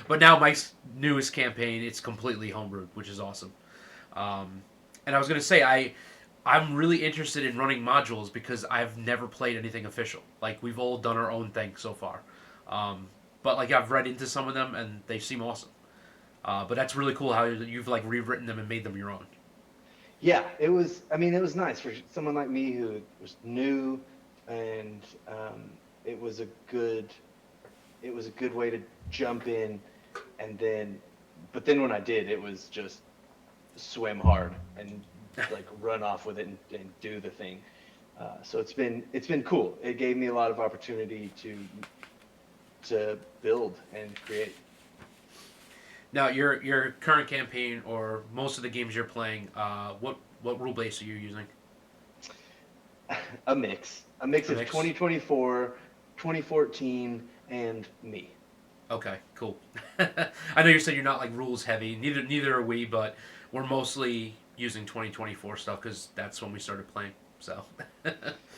but now Mike's newest campaign, it's completely homebrewed, which is awesome. Um, and I was gonna say I'm really interested in running modules because I've never played anything official. Like we've all done our own thing so far. But like I've read into some of them and they seem awesome. But that's really cool how you've like rewritten them and made them your own. Yeah, it was. I mean, it was nice for someone like me who was new, and it was a good. It was a good way to jump in, and then, but then when I did, it was just swim hard and like run off with it and do the thing. So it's been cool. It gave me a lot of opportunity to build and create. Now, your current campaign or most of the games you're playing, what rule base are you using? A mix A of mix. 2024, 2014, and me. Okay, cool. I know you said you're not like rules heavy. Neither are we, but we're mostly using 2024 stuff because that's when we started playing. So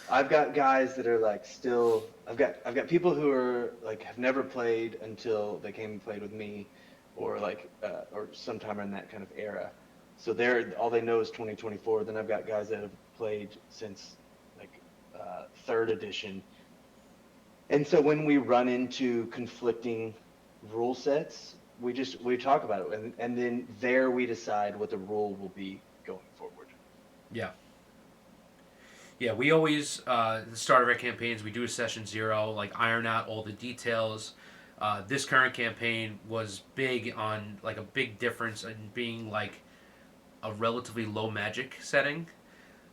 I've got guys that are like still. I've got people who are like have never played until they came and played with me, or like or sometime in that kind of era. So they're all they know is 2024. Then I've got guys that have played since like third edition. And so when we run into conflicting rule sets, we talk about it, and then there we decide what the rule will be going forward. yeah, yeah. We always at the start of our campaigns we do a session zero, like iron out all the details. This current campaign was big on like a big difference in being like a relatively low magic setting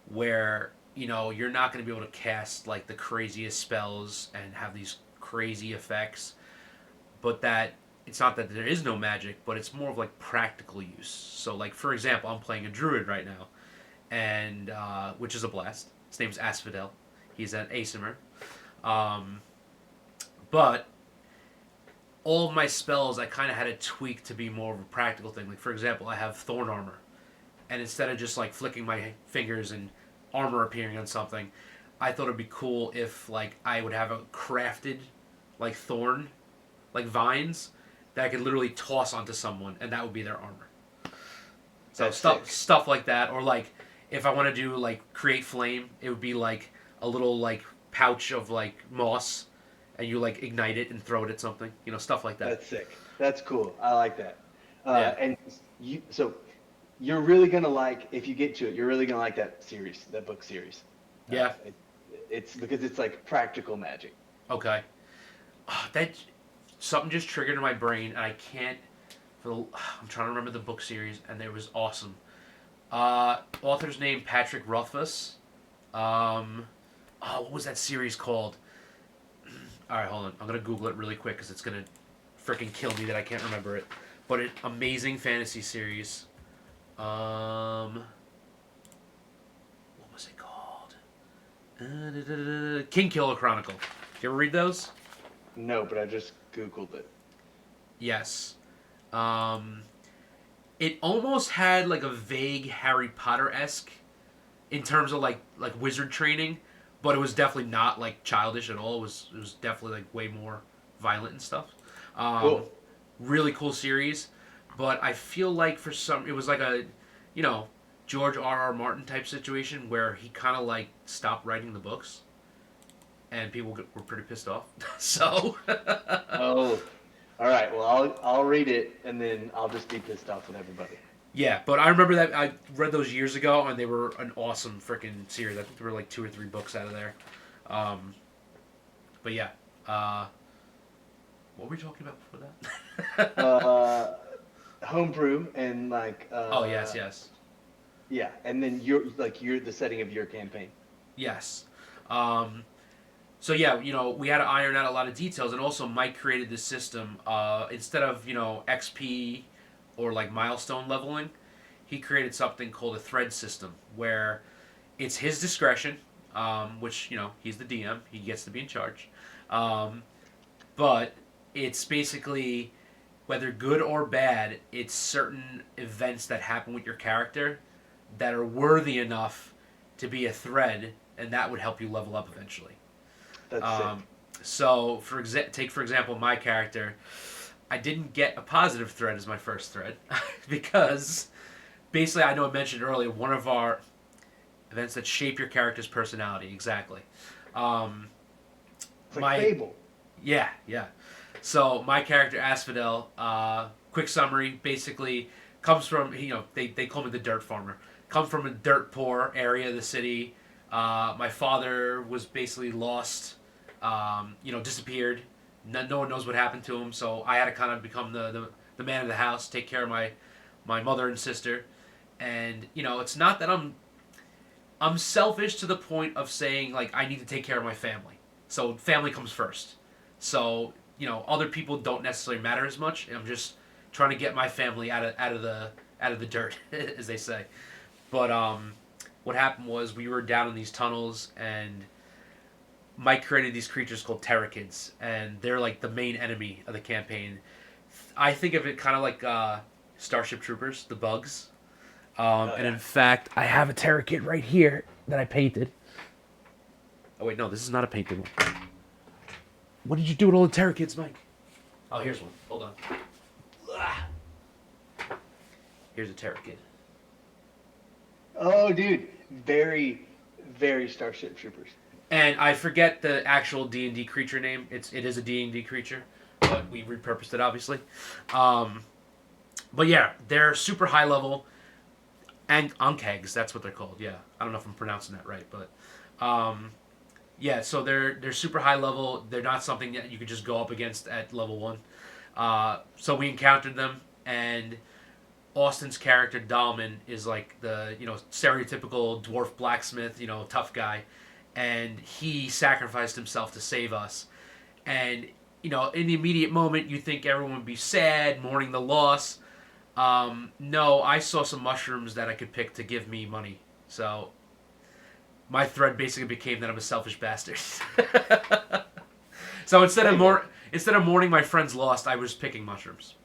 where you're not going to be able to cast like the craziest spells and have these crazy effects, but that it's not that there is no magic, but it's more of like practical use. So like for example, I'm playing a druid right now, and which is a blast. His name's Asphodel. He's an Asimir. Um, but all of my spells I kind of had to tweak to be more of a practical thing. Like for example, I have Thorn Armor, and instead of just like flicking my fingers and armor appearing on something, I thought it'd be cool if like I would have a crafted like thorn, like vines that I could literally toss onto someone, and that would be their armor. So That's stuff sick. stuff like that, or like if I want to do like create flame, it would be like a little like pouch of like moss, and you like ignite it and throw it at something, stuff like that. That's sick. That's cool. I like that. Yeah, And so you're really gonna like if you get to it. You're really gonna like that series, that book series. yeah, It, it's because it's like practical magic. okay. That something just triggered in my brain, and I can't. I'm trying to remember the book series, and it was awesome. Author's name Patrick Rothfuss. Um, what was that series called? All right, hold on. I'm gonna Google it really quick because it's gonna freaking kill me that I can't remember it. But an amazing fantasy series. What was it called? King Killer Chronicle. Did you ever read those? No, but I just Googled it. Yes. Um, it almost had like a vague Harry Potter esque in terms of like wizard training, but it was definitely not like childish at all. It was definitely like way more violent and stuff. Um, Cool. really cool series, but I feel like for some it was like a you know George R. R. Martin type situation where he kind of like stopped writing the books and people were pretty pissed off. So Oh, all right. Well, I'll read it and then I'll just be pissed off with everybody. yeah, but I remember that I read those years ago, and they were an awesome freaking series. I think there were like 2 or 3 books out of there. Um, but yeah, what were we talking about before that? Uh, Homebrew and like Oh yes, yes, yeah, and then you're the setting of your campaign. yes. Um, so yeah, we had to iron out a lot of details, and also Mike created this system. Instead of XP or like milestone leveling, he created something called a thread system where it's his discretion, which he's the DM, he gets to be in charge, um, but it's basically whether good or bad, it's certain events that happen with your character that are worthy enough to be a thread, and that would help you level up eventually. That's Um, sick. so, take for example my character. I didn't get a positive thread as my first thread because basically I know I mentioned earlier one of our events that shape your character's personality exactly. Um, It's like my Fable. Yeah, yeah. So my character Asphodel, quick summary, basically comes from they call me the dirt farmer. Come from a dirt poor area of the city. My father was basically lost, disappeared. No one knows what happened to him. So I had to kind of become the man of the house, take care of my mother and sister. And it's not that I'm selfish to the point of saying like I need to take care of my family. So family comes first. So other people don't necessarily matter as much. I'm just trying to get my family out of the dirt, as they say. But what happened was we were down in these tunnels, and Mike created these creatures called Terrakids, and they're like the main enemy of the campaign. I think of it kind of like Starship Troopers, the bugs. Oh And yeah. in fact, I have a tarot kit right here that I painted. Oh wait, no, this is not a painted one. What did you do with all the tarot kits, Mike? Oh, here's one. Hold on. Here's a tarot kit. Oh, dude, very, very Starship Troopers. And I forget the actual D&D creature name. It is a D&D creature, but we repurposed it obviously. Um, but yeah, they're super high level and unkegs. That's what they're called. Yeah, I don't know if I'm pronouncing that right, but um, yeah. So they're super high level. They're not something that you could just go up against at level 1. So we encountered them, and Austin's character Dahlman is like the stereotypical dwarf blacksmith, tough guy, and he sacrificed himself to save us. And in the immediate moment, you think everyone would be sad, mourning the loss. No, I saw some mushrooms that I could pick to give me money. So my thread basically became that I'm a selfish bastard. So Hey man. instead of mourning my friend's lost, I was picking mushrooms.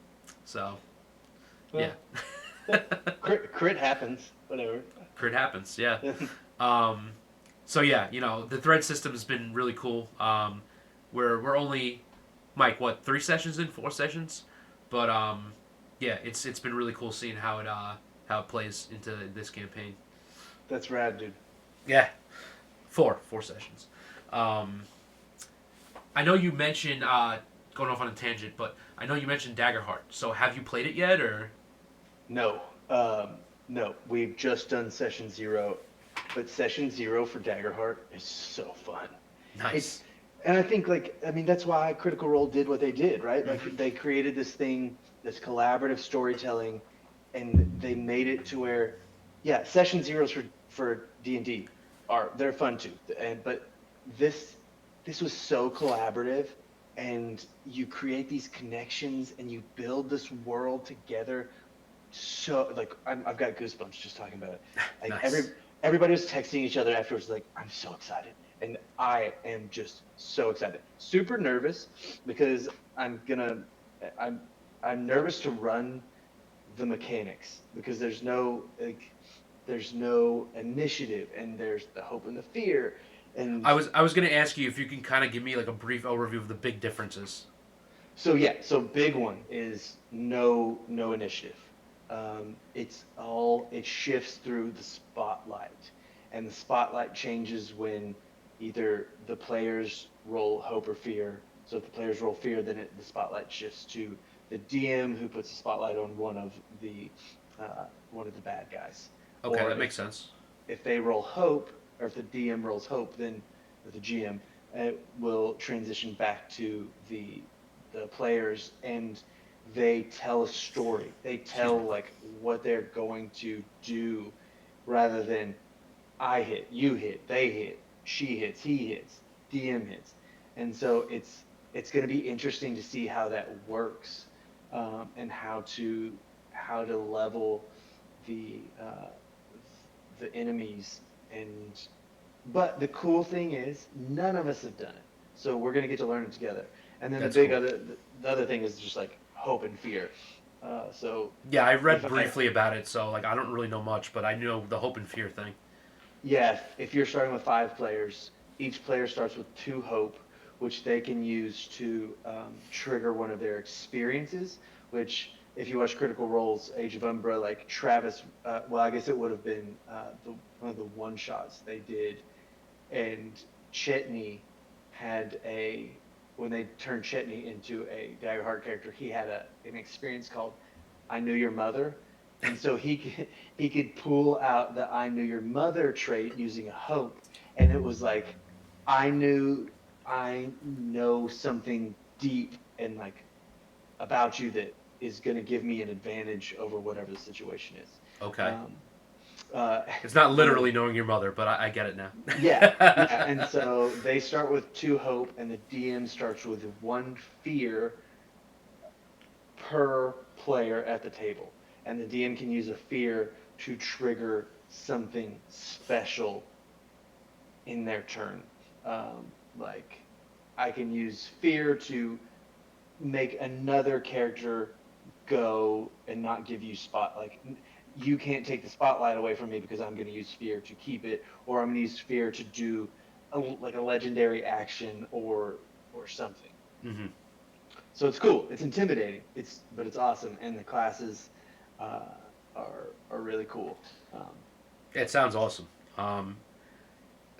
So yeah. Well, crit happens. Whatever. Crit happens, yeah. Um, so yeah, the thread system has been really cool. We're only, Mike, what, 3 sessions in, 4 sessions, but yeah, it's been really cool seeing how it plays into this campaign. That's rad, dude. Yeah, four sessions. Um, I know you mentioned going off on a tangent, but I know you mentioned Daggerheart. So have you played it yet, or No, no, we've just done session zero, but session zero for Daggerheart is so fun. It's, nice? and I think like, I mean, that's why Critical Role did what they did, right? Like Mm-hmm. they created this thing, this collaborative storytelling, and they made it to where, yeah, session zeros for D&D they're fun too, and but this this was so collaborative, and you create these connections and you build this world together so like I've got goosebumps just talking about it. Like Nice. everybody was texting each other afterwards, like I'm so excited, and I am just so excited. Super nervous because I'm I'm nervous to run the mechanics because there's no initiative and there's the hope and the fear and I was gonna ask you if you can kind of give me like a brief overview of the big differences. so yeah, so big one is no initiative. It shifts through the spotlight, and the spotlight changes when either the players roll hope or fear. So if the players roll fear, then the spotlight shifts to the DM who puts the spotlight on one of the bad guys. Okay, Or that makes sense. if they roll hope, or if the DM rolls hope, then the GM will transition back to the players, and they tell a story. They Excuse me. tell like what they're going to do, rather than I hit, you hit, they hit, she hits, he hits, DM hits, and so it's going to be interesting to see how that works, and how to level the the enemies. And but the cool thing is none of us have done it, so we're going to get to learn it together. And then That's cool. the other thing is just like hope and fear. So Yeah, I if read I briefly about it, so like I don't really know much, but I know the hope and fear thing. Yeah, if you're starting with 5 players, each player starts with 2 hope, which they can use to trigger one of their experiences. Which, if you watch Critical Role's Age of Umbra, like Travis, well, I guess it would have been one of the one shots they did, and Chetney had a when they turned Chetney into a Daggerheart character, he had an experience called "I Knew Your Mother," and so he could pull out the "I Knew Your Mother" trait using a hope, and it was like I know something deep and like about you that is going to give me an advantage over whatever the situation is. Okay. Um, uh, It's not one of literally knowing your mother, but I get it now. Yeah, yeah. And so they start with 2 hope, and the DM starts with 1 fear per player at the table. And the DM can use a fear to trigger something special in their turn. Like, I can use fear to make another character go and not give you spot. Like, you can't take the spotlight away from me because I'm going to use fear to keep it, or I'm going to use fear to do like a legendary action or something. Mm-hmm. So it's cool. It's intimidating. But it's awesome, and the classes uh, are really cool. It sounds awesome. Um,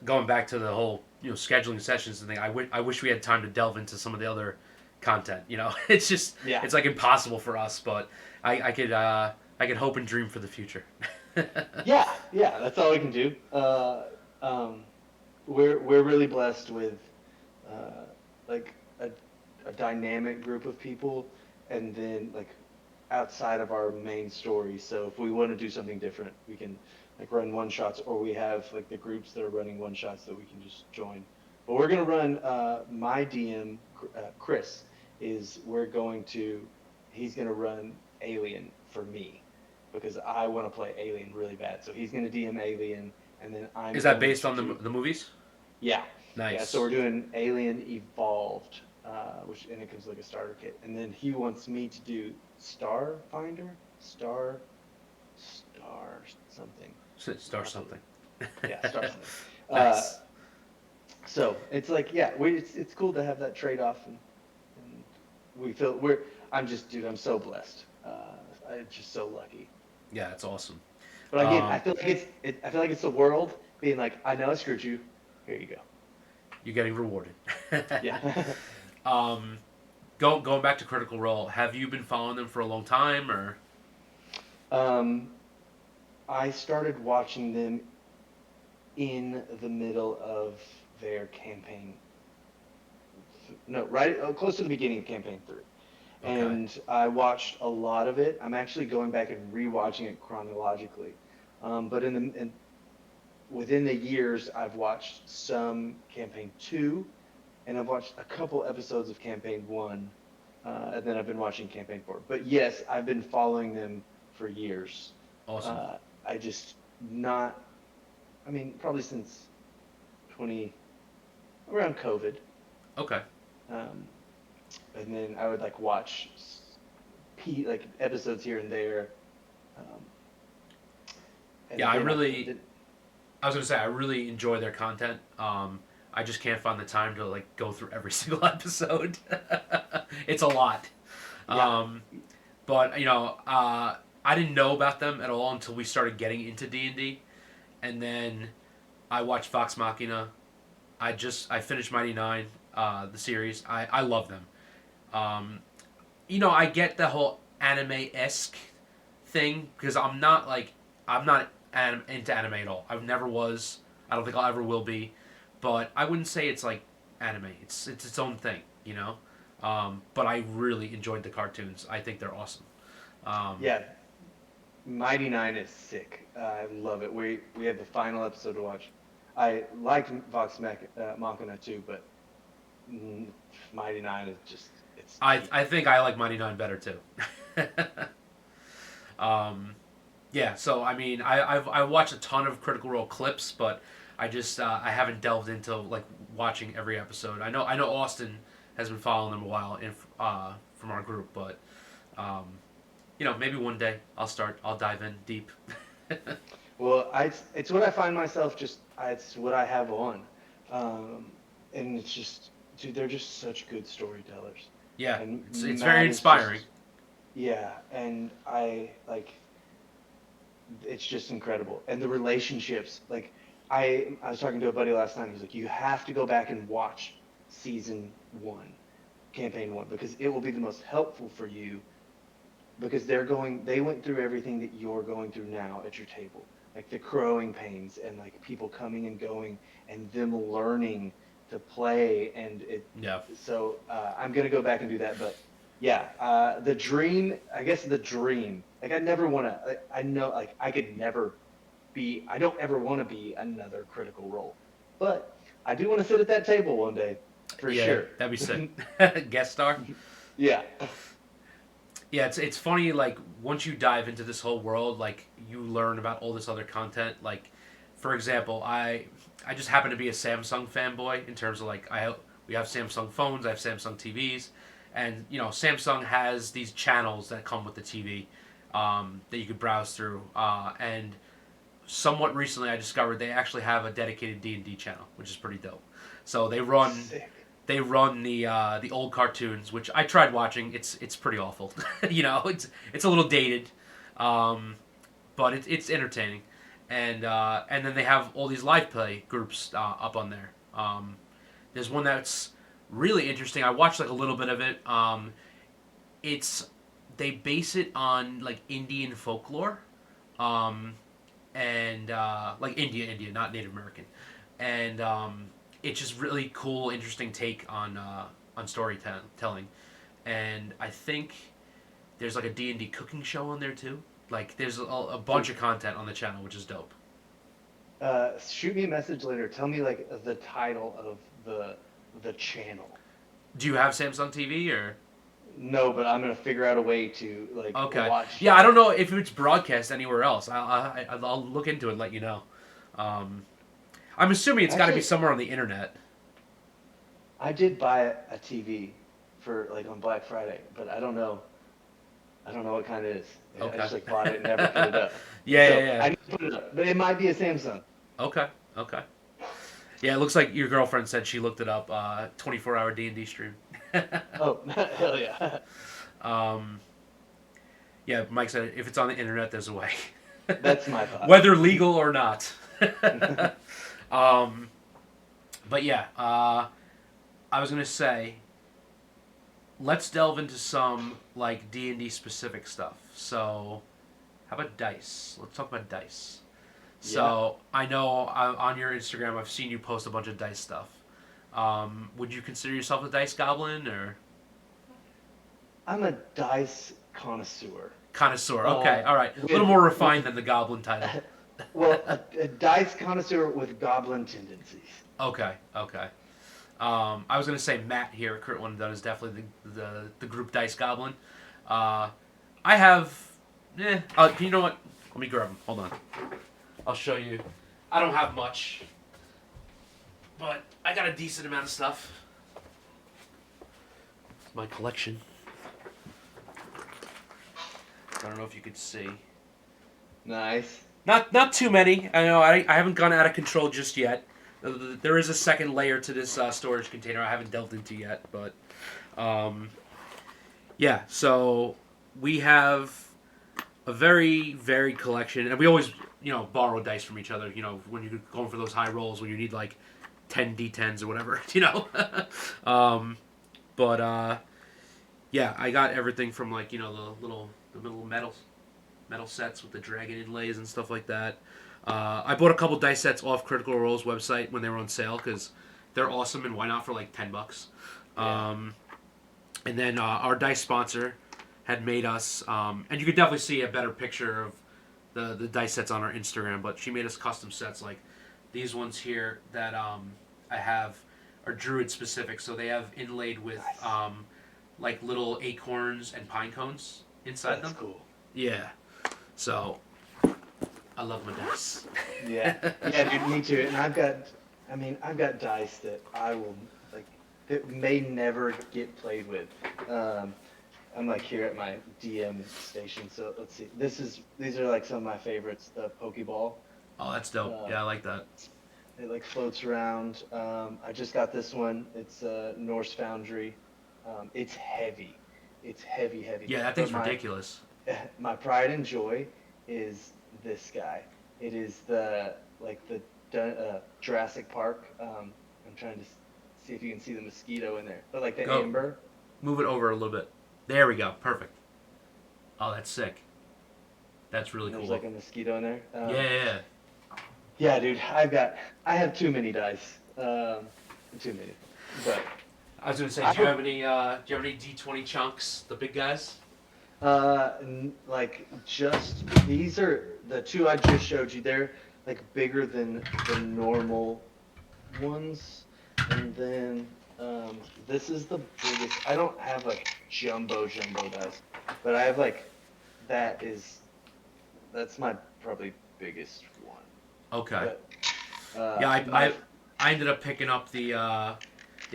Going back to the whole scheduling sessions and thing, I wish we had time to delve into some of the other content. It's just Yeah, it's like impossible for us, but I could hope and dream for the future. yeah. That's all we can do. Um, we're really blessed with like a dynamic group of people, and then like outside of our main story. So if we want to do something different, we can like run one shots, or we have like the groups that are running one shots that we can just join. But we're gonna run my DM Chris is we're going to he's gonna run Alien for me because I want to play Alien really bad. So he's gonna DM Alien, and then I'm Is that going based to on do the movies? yeah, yeah. So Nice. we're doing Alien Evolved, which and it comes like a starter kit, and then he wants me to do Starfinder, Star something. Star I'll have to something. yeah, Star something. Uh, Nice. so it's like yeah, it's cool to have that trade off, and we feel we're. I'm just dude, I'm so blessed. I'm just so lucky. Yeah, it's awesome. But again, I Um, feel like I feel like it's the world being like, I know I screwed you. Here you go. you're getting rewarded. Yeah. um, going back to Critical Role, have you been following them for a long time, or um, I started watching them in the middle of their campaign. No, right close to the beginning of campaign 3. okay? And I watched a lot of it. I'm actually going back and rewatching it chronologically. But within the years, I've watched some campaign 2, and I've watched a couple episodes of campaign 1, and then I've been watching campaign 4. But yes, I've been following them for years. Awesome. I just not, I mean, probably since 20, around COVID. Okay. Um, and then I would like watch like episodes here and there. Um, Yeah, and then I did, I was gonna say I really enjoy their content. I just can't find the time to like go through every single episode. It's a lot. yeah, Um, but I didn't know about them at all until we started getting into D&D, and then I watched Vox Machina. I finished Mighty Nine, the series. I love them. Um, I get the whole anime esque thing because I'm not into anime at all. I've never was. I don't think I'll ever will be. But I wouldn't say it's like anime. It's its own thing, you know. But I really enjoyed the cartoons. I think they're awesome. Um, yeah. Mighty Nine is sick. I love it. We have the final episode to watch. I liked Machina too, but mm, Mighty Nine is just it's peak. I think I like Mighty Nine better too. um, yeah, so I mean, I watched a ton of Critical Role clips, but I haven't delved into like watching every episode. I know Austin has been following them a while from our group, but um, maybe one day I'll dive in deep. Well, it's what I find myself it's what I have on, um, and it's just dude, they're just such good storytellers, Yeah, and it's very Matt is inspiring. just yeah, and I like it's just incredible, and the relationships like I was talking to a buddy last night. He's like, you have to go back and watch season 1, campaign 1, because it will be the most helpful for you because they went through everything that you're going through now at your table, like the crowing pains and like people coming and going and them learning to play and it Yeah, so I'm gonna go back and do that. But yeah, the dream, I guess the dream, like I never want to, I know like I could never be, I don't ever want to be another Critical Role, but I do want to sit at that table one day for yeah, sure. that'd be sick. Guest star. Yeah. Yeah, it's funny. Like once you dive into this whole world, like you learn about all this other content. Like, for example, I just happen to be a Samsung fanboy in terms of like we have Samsung phones, I have Samsung TVs, and Samsung has these channels that come with the TV. that you could browse through. And somewhat recently, I discovered they actually have a dedicated D&D channel, which is pretty dope. So Sick. they run the old cartoons, which I tried watching. It's pretty awful. It's a little dated, but it's entertaining. And then they have all these live play groups up on there. There's one that's really interesting. I watched like a little bit of it. It's they base it on like Indian folklore, um, and like India, not Native American, and it's just really cool, interesting take on storytelling. And I think there's like a D&D cooking show on there too. Like there's a bunch of content on the channel, which is dope. Shoot me a message later. Tell me like the title of the channel. Do you have Samsung TV or? No, but I'm gonna figure out a way to like Okay. watch. Yeah, I don't know if it's broadcast anywhere else. I'll look into it and let you know. Um, I'm assuming it's got to be Actually, somewhere on the internet. I did buy a TV for like on Black Friday, but I don't know. I don't know what kind it is. I Okay. just like bought it and never put it up. Yeah, yeah, So yeah. I need to put it up, but it might be a Samsung. Okay, okay. Yeah, it looks like your girlfriend said she looked it up. 24-hour D&D stream. Oh, hell yeah. um, yeah, Mike said if it's on the internet, there's a way, That's my thought. whether legal or not. um, but yeah, I was gonna say, let's delve into some like D&D specific stuff. So, how about dice? Let's talk about dice. Yeah. So I know on your Instagram, I've seen you post a bunch of dice stuff. Would you consider yourself a dice goblin or I'm a dice connoisseur. connoisseur? Okay, Uh, all right, a little with more refined than the goblin title. well, a dice connoisseur with goblin tendencies. Okay, okay. I was gonna say Matt here at Crit One Done is definitely the group dice goblin. Uh, I have, you know what? Let me grab them. Hold on. I'll show you. I don't have much, but I got a decent amount of stuff. It's my collection. I don't know if you could see. Nice. Not too many. I know I haven't gone out of control just yet. There is a second layer to this storage container I haven't delved into yet, but yeah. So we have a very varied collection, and we always borrow dice from each other. When you're going for those high rolls, when you need like 10 d10s or whatever. um, but yeah, I got everything from like the little metal sets with the dragon inlays and stuff like that. I bought a couple dice sets off Critical Role's website when they were on sale because they're awesome and why not for like $10. Yeah. And then our dice sponsor had made us, and you could definitely see a better picture of the dice sets on our Instagram. But she made us custom sets like these ones here that I have are druid specific, so they have inlaid with Nice. like little acorns and pine cones inside That's them. cool. Yeah, so I love my dice. Yeah. Yeah, dude, me too. And I've got dice that I will like that may never get played with. Um, I'm like here at my DM station, so let's see. These are like some of my favorites. The Pokeball. Oh, that's dope. Uh, Yeah, I like that. it like floats around. I just got this one. It's Norse Foundry. It's heavy. It's heavy, heavy. Yeah, that But thing's ridiculous. my pride and joy is this guy. It is the Jurassic Park. I'm trying to see if you can see the mosquito in there, but like the Go. amber. Move it over a little bit. There we go. Perfect. Oh, that's sick. That's really There's cool. like a mosquito in there. Yeah, yeah, yeah. Yeah, dude. I have too many dice. Too many. But I was gonna say, I do you hope, have any D20 chunks, the big guys? like just these are the two I just showed you. They're like bigger than the normal ones, and then this is the biggest. I don't have like jumbo dice, but I have like that is that's my probably biggest one. Okay. But Yeah, my I ended up picking up the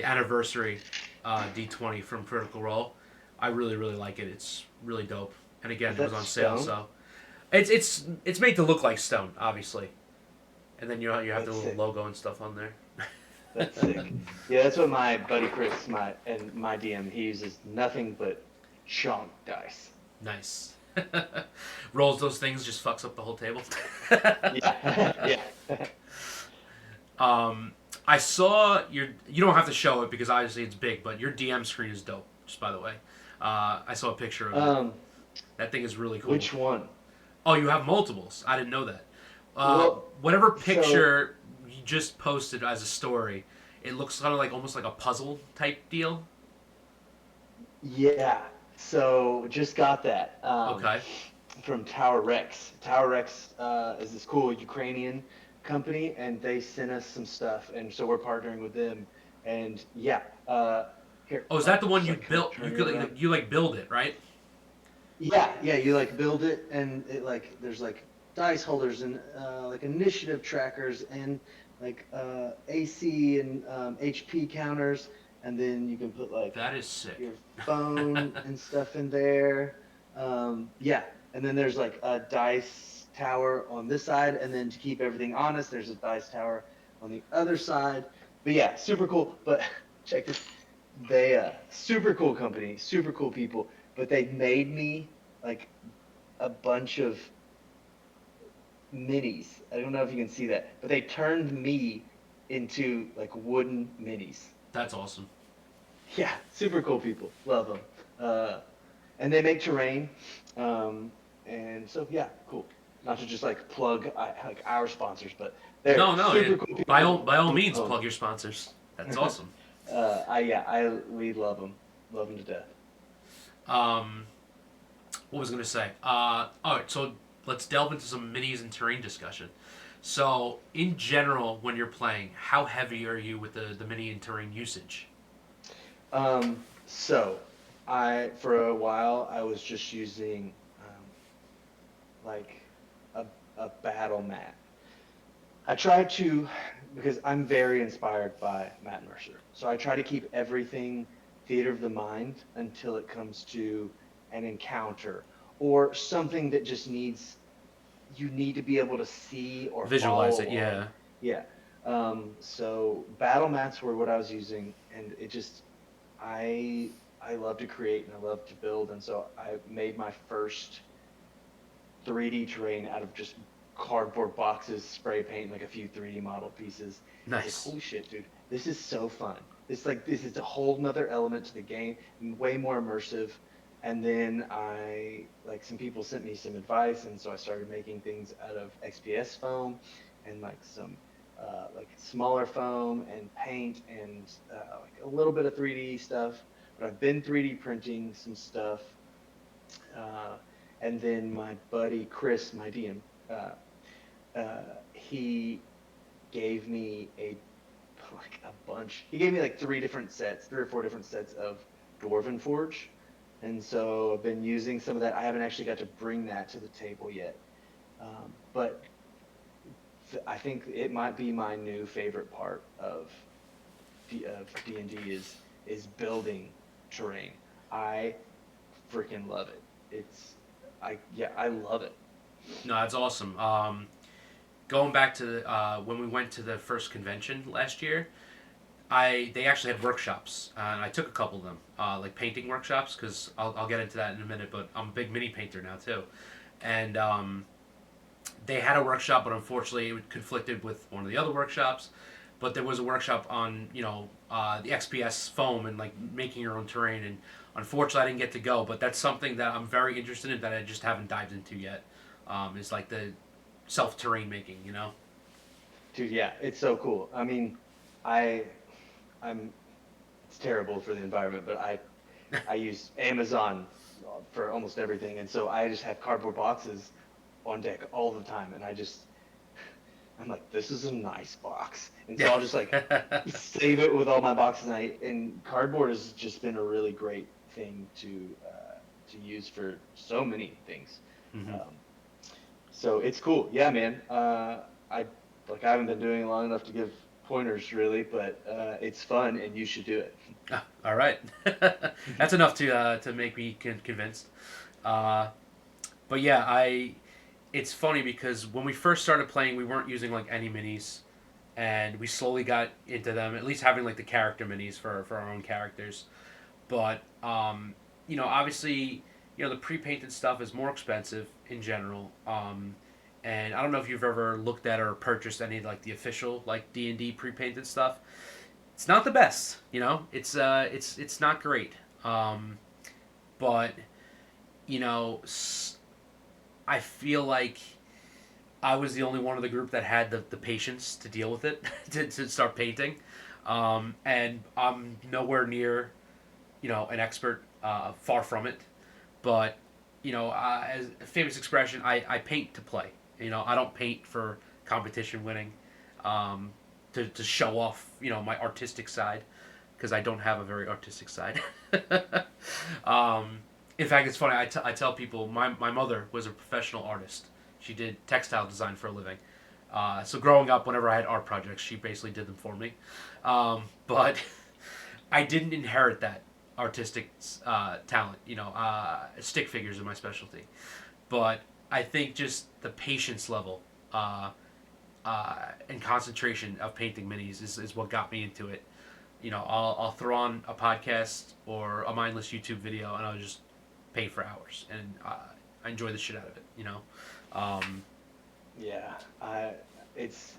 anniversary D20 from Critical Role. I really like it. It's really dope. and again, Is it was that on sale. stone? So it's made to look like stone, obviously, and then you have the That's little sick. logo and stuff on there. That's sick. Yeah, that's what my buddy Chris, my DM, he uses nothing but chunk dice. Nice. Rolls those things, just fucks up the whole table. Yeah, yeah. um, I saw your. You don't have to show it because obviously it's big, but your DM screen is dope. Just by the way, I saw a picture of it. Um, That thing is really cool. which one? Oh, you have multiples. I didn't know that. Well, Whatever so picture you just posted as a story, it looks kind of like almost like a puzzle type deal. yeah, so just got that Okay. from Tower Rex. Tower Rex is this cool Ukrainian company, and they sent us some stuff, and so we're partnering with them. And yeah, here Oh, is that I'll the one just you like kind of built? turn you around. You like build it, right? Yeah, yeah, you like build it, and it like there's like dice holders and like initiative trackers and like AC and HP counters, and then you can put like That is sick. your phone and stuff in there. Yeah, and then there's like a dice tower on this side, and then to keep everything honest, there's a dice tower on the other side. But yeah, super cool. But check this, they super cool company, super cool people, but they made me like a bunch of minis. I don't know if you can see that, but they turned me into like wooden minis. That's awesome. Yeah, super cool people. Love them. And they make terrain. And so yeah, cool. Not to just like plug like our sponsors, but they're No, no. super cool By people. all Do means, love plug your sponsors. That's 'em. awesome. I we love them to death. Um, what was I gonna say? All right. So let's delve into some minis and terrain discussion. So, in general, when you're playing, how heavy are you with the mini and terrain usage? So I for a while I was just using like a a battle mat. I try to, because I'm very inspired by Matt Mercer. So I try to keep everything theater of the mind until it comes to an encounter or something that just needs, you need to be able to see or Visualize follow it, along. yeah. Yeah. So battle mats were what I was using, and it just, I love to create and I love to build, and so I made my first 3D terrain out of just cardboard boxes, spray paint, like a few 3D model pieces. I was like, Nice. holy shit, dude, this is so fun. This is a whole nother element to the game, way more immersive. And then like some people sent me some advice, and so I started making things out of XPS foam and like some like smaller foam and paint and like a little bit of 3D stuff. But I've been 3D printing some stuff. Uh, and then my buddy Chris, my DM, he gave me a like a bunch. He gave me like three or four different sets of Dwarven Forge, and so I've been using some of that. I haven't actually got to bring that to the table yet, but I think it might be my new favorite part of D&D is building terrain. I freaking love it. I love it. No, that's awesome. Going back to when we went to the first convention last year, they actually had workshops, and I took a couple of them, like painting workshops, because I'll get into that in a minute. But I'm a big mini painter now too, and they had a workshop, but unfortunately it conflicted with one of the other workshops. But there was a workshop on the XPS foam and like making your own terrain, and unfortunately I didn't get to go. But that's something that I'm very interested in that I just haven't dived into yet. Is like the self terrain making, you know. Dude, yeah, it's so cool. I mean, I I'm it's terrible for the environment, but I use Amazon for almost everything, and so I just have cardboard boxes on deck all the time, and I'm like, this is a nice box, and so Yeah. I'll just like save it with all my boxes, and cardboard has just been a really great thing to use for so many things. hmm Um, so it's cool. Yeah, man. I haven't been doing it long enough to give pointers really, but it's fun and you should do it. All right, that's enough to make me convinced. Uh, But yeah, it's funny because when we first started playing, we weren't using like any minis, and we slowly got into them. At least having like the character minis for our own characters. But obviously, the pre-painted stuff is more expensive in general. And I don't know if you've ever looked at or purchased any like the official like D&D pre-painted stuff. It's not the best. It's not great. But you know, I feel like I was the only one of the group that had the patience to deal with it to start painting. And I'm nowhere near, an expert, far from it. But, as a famous expression, I paint to play. I don't paint for competition winning, to show off, my artistic side, because I don't have a very artistic side. um, in fact, it's funny. I tell people my mother was a professional artist. She did textile design for a living. So growing up, whenever I had art projects, she basically did them for me. But I didn't inherit that artistic talent. Stick figures are my specialty. But I think just the patience level and concentration of painting minis is what got me into it. I'll throw on a podcast or a mindless YouTube video and I'll just paint for hours, and I enjoy the shit out of it. Um, Yeah, it's,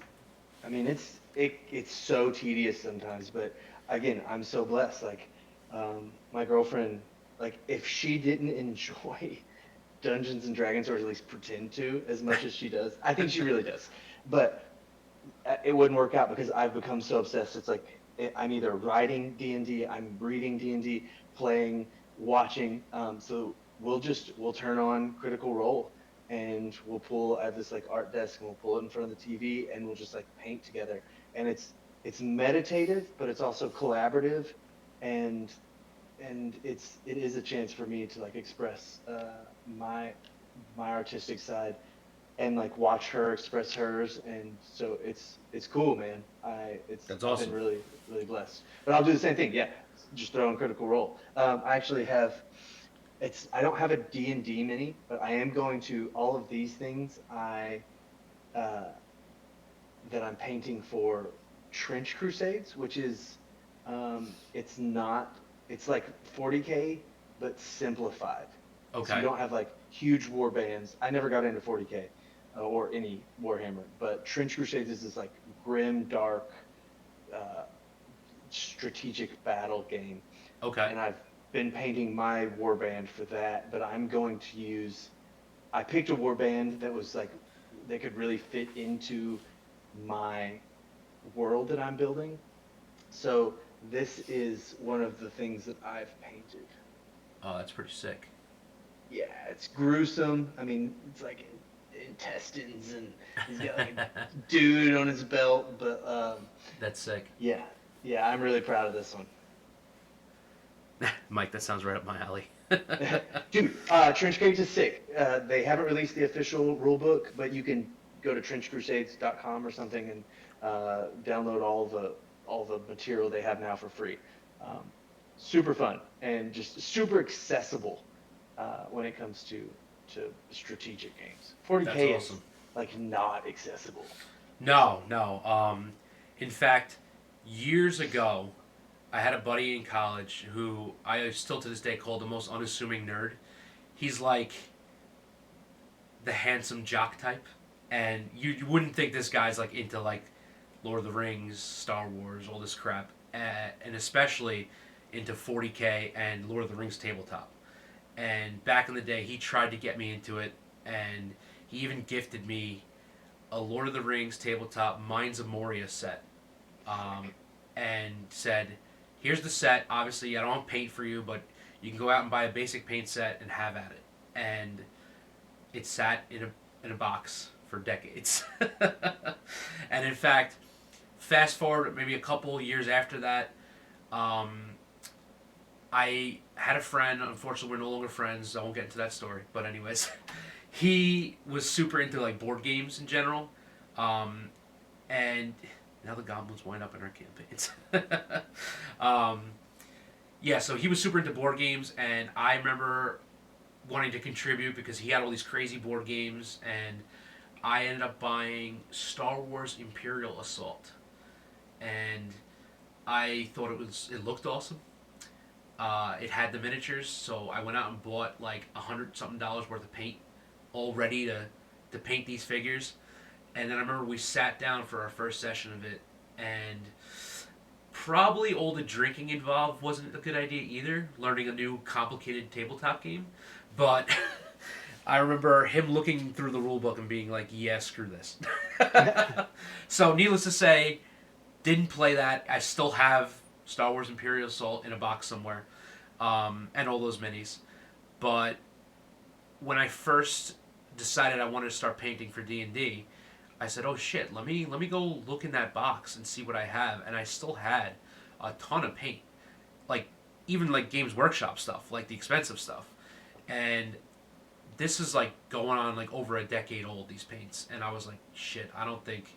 I mean, it's so tedious sometimes, but again, I'm so blessed. Like, my girlfriend, like, if she didn't enjoy Dungeons and Dragons, or at least pretend to, as much as she does, I think she really does. But it wouldn't work out because I've become so obsessed. It's like I'm either writing D&D, I'm reading D&D, playing, watching. So we'll turn on Critical Role and we'll pull at this like art desk and we'll pull it in front of the TV and we'll just like paint together. And it's meditative, but it's also collaborative, and it is a chance for me to like express my artistic side and like watch her express hers, and so it's cool, man. that's I've been awesome. really really blessed. But I'll do the same thing. Yeah, just throw in Critical Role. I actually have, it's, I don't have a D&D mini, but I am going to, all of these things I uh, that I'm painting for Trench Crusades, which is, it's not, it's like 40K but simplified. So you Okay. don't have like huge war bands. I never got into 40K or any Warhammer, but Trench Crusades is this like grim, dark, uh, strategic battle game, Okay. and I've been painting my warband for that. But I'm going to use, I picked a warband that was like that could really fit into my world that I'm building. So this is one of the things that I've painted. Oh, that's pretty sick. Yeah, it's gruesome. I mean, it's like intestines, and he's got like a dude on his belt. But That's sick. yeah, yeah, I'm really proud of this one. Mike, that sounds right up my alley. Dude, Trench Crusades is sick. They haven't released the official rule book, but you can go to trenchcrusades.com or something and download all the material they have now for free. Um, Super fun and just super accessible when it comes to strategic games. That's 40K is awesome. like not accessible. No, no. In fact, years ago, I had a buddy in college who I still to this day call the most unassuming nerd. He's like the handsome jock type, and you wouldn't think this guy's like into like Lord of the Rings, Star Wars, all this crap, and especially into 40K and Lord of the Rings tabletop. And back in the day, he tried to get me into it, and he even gifted me a Lord of the Rings tabletop Mines of Moria set, um, Sick. and said, "Here's the set. Obviously, I don't want paint for you, but you can go out and buy a basic paint set and have at it." And it sat in a box for decades. And in fact, fast forward maybe a couple years after that, um, I had a friend. Unfortunately, we're no longer friends. I won't get into that story. But anyways, he was super into like board games in general, um, and now the goblins wind up in our campaigns. um, yeah, so he was super into board games, and I remember wanting to contribute because he had all these crazy board games, and I ended up buying Star Wars Imperial Assault, and I thought it looked awesome. It had the miniatures, so I went out and bought like $100 something worth of paint, all ready to paint these figures. And then I remember we sat down for our first session of it, and probably all the drinking involved wasn't a good idea either. Learning a new complicated tabletop game, but I remember him looking through the rule book and being like, "Yeah, screw this." So, needless to say, didn't play that. I still have Star Wars Imperial Assault in a box somewhere, and all those minis. But when I first decided I wanted to start painting for D&D, I said, "Oh shit, let me go look in that box and see what I have." And I still had a ton of paint, like even like Games Workshop stuff, like the expensive stuff. And this is like going on like over a decade old, these paints, and I was like, "Shit, I don't think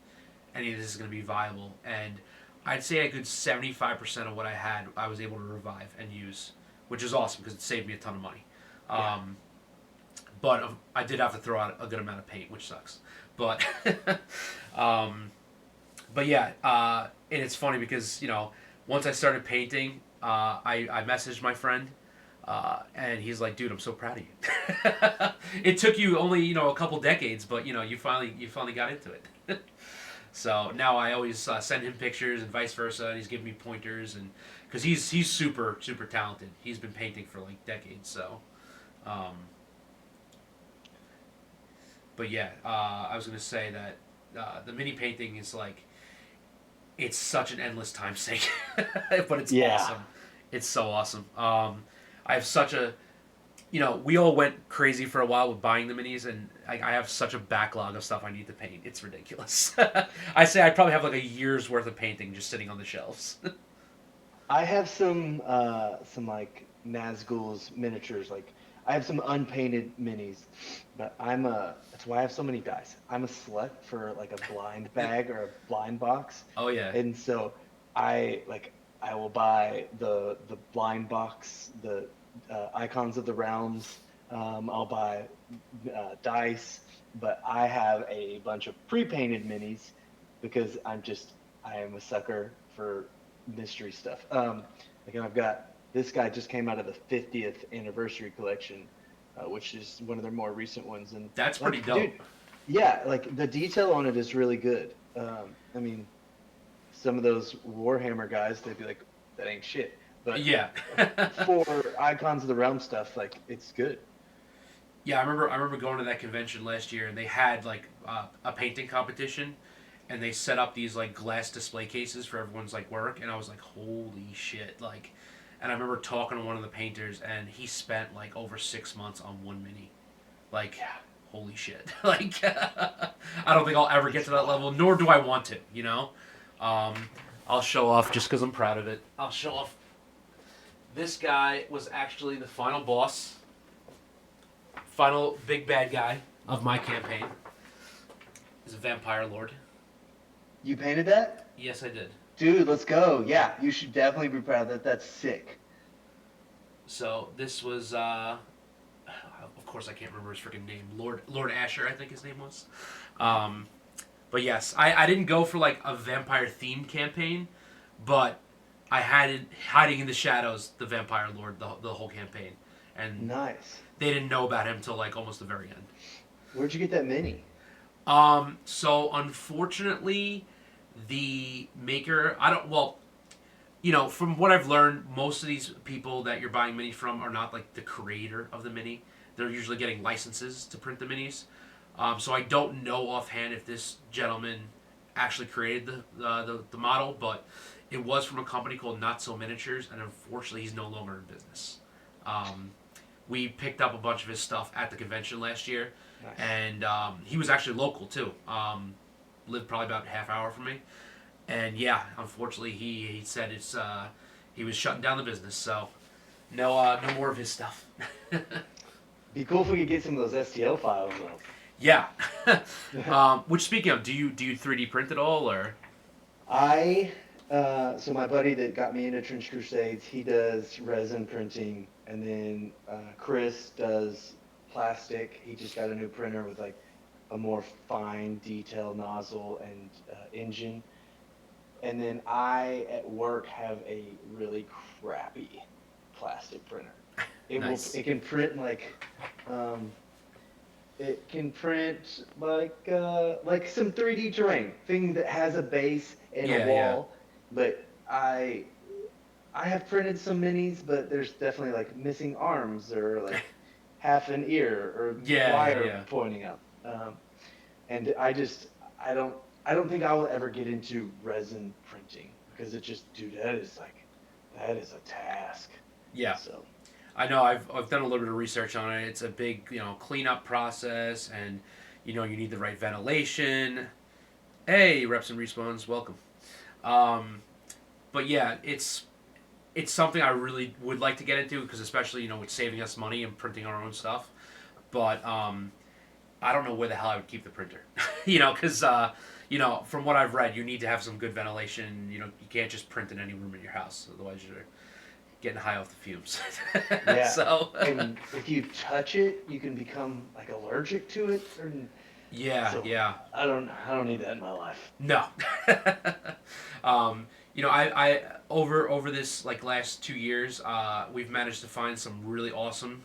any of this is going to be viable." And I'd say a good 75% of what I had, I was able to revive and use, which is awesome because it saved me a ton of money. Yeah. But I did have to throw out a good amount of paint, which sucks. But, um, but yeah, and it's funny because once I started painting, I messaged my friend, and he's like, "Dude, I'm so proud of you. It took you only a couple decades, but you finally got into it." So now I always send him pictures and vice versa, and he's giving me pointers, and because he's super super talented. He's been painting for like decades, so. Um, but yeah, I was gonna say that the mini painting is like it's such an endless time sink, but it's Yeah. awesome. It's so awesome. I have such a we all went crazy for a while with buying the minis, and I have such a backlog of stuff I need to paint. It's ridiculous. I say I probably have like a year's worth of painting just sitting on the shelves. I have some like Nazgul's miniatures. Like I have some unpainted minis, but that's why I have so many dice. I'm a slut for like a blind bag or a blind box, Oh yeah. and so I will buy the blind box, the icons of the realms. I'll buy dice, but I have a bunch of pre-painted minis because I am a sucker for mystery stuff. Like I've got this guy just came out of the 50th anniversary collection, which is one of their more recent ones, and That's pretty like, dope. dude, yeah, like the detail on it is really good. I mean, some of those Warhammer guys, they'd be like, that ain't shit, but Yeah. for Icons of the Realm stuff, like it's good. Yeah, I remember going to that convention last year, and they had like a painting competition, and they set up these like glass display cases for everyone's like work, and I was like, holy shit, like, and I remember talking to one of the painters, and he spent like over 6 months on one mini, like, Yeah, holy shit, like, I don't think I'll ever get it's to that wild. level, nor do I want to, um, I'll show off just because I'm proud of it. I'll show off. This guy was actually the final boss, final big bad guy of my campaign. He's a vampire lord. You painted that? Yes, I did. Dude, let's go. Yeah, you should definitely be proud of that. That's sick. So this was, of course, I can't remember his freaking name. Lord Asher, I think his name was. Um, but yes, I didn't go for like a vampire themed campaign, but I had it hiding in the shadows, the vampire lord, the whole campaign, and Nice. they didn't know about him till like almost the very end. Where'd you get that mini? So unfortunately, the maker, I don't, well, from what I've learned, most of these people that you're buying minis from are not like the creator of the mini. They're usually getting licenses to print the minis. So I don't know offhand if this gentleman actually created the model, but it was from a company called Not So Miniatures, and unfortunately, he's no longer in business. Um, we picked up a bunch of his stuff at the convention last year, Nice. and he was actually local too. Lived probably about a half hour from me, and yeah, unfortunately, he said he was shutting down the business, so no more of his stuff. Be cool if we could get some of those STL files Yeah. though. Which speaking of, do you 3D print at all or? So my buddy that got me into Trench Crusades, he does resin printing, and then Chris does plastic. He just got a new printer with like a more fine detail nozzle and engine. And then I at work have a really crappy plastic printer. Nice. It can print um, it can print like some 3D terrain thing that has a base and a Yeah, yeah, wall. But I have printed some minis, but there's definitely like missing arms or like half an ear or yeah, yeah, wire yeah. pointing out. And I don't I don't think I will ever get into resin printing because it just dude that is a task. Yeah. So I know. I've done a little bit of research on it. It's a big cleanup process, and you need the right ventilation. Hey, reps and respawns, welcome. Um, but yeah, it's something I really would like to get into because especially it's saving us money and printing our own stuff. But I don't know where the hell I would keep the printer. Because from what I've read, you need to have some good ventilation. You can't just print in any room in your house, otherwise you're getting high off the fumes. yeah, So and if you touch it, you can become like allergic to it. yeah, So yeah. I don't need that in my life. No. um, I over this like last 2 years, we've managed to find some really awesome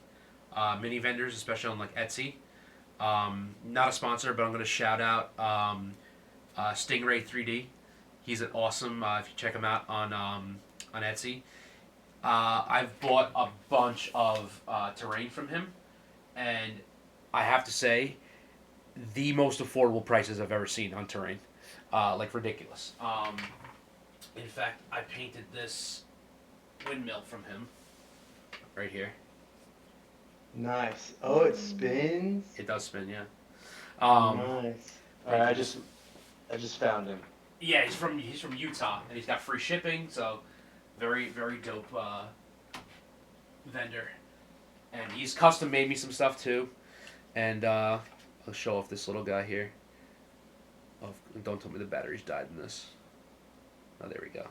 mini vendors, especially on like Etsy. Not a sponsor, but I'm going to shout out Stingray 3D. He's an awesome. If you check him out on Etsy, I've bought a bunch of terrain from him, and I have to say, the most affordable prices I've ever seen on terrain. Like ridiculous. In fact, I painted this windmill from him right here. Nice. Oh, it spins. It does spin, yeah. Nice. All right, Painted this. I just found him. Yeah, he's from Utah, and he's got free shipping, so very very dope vendor. And he's custom made me some stuff too. And I'll show off this little guy here. Oh, don't tell me the batteries died in this. Oh, there we go.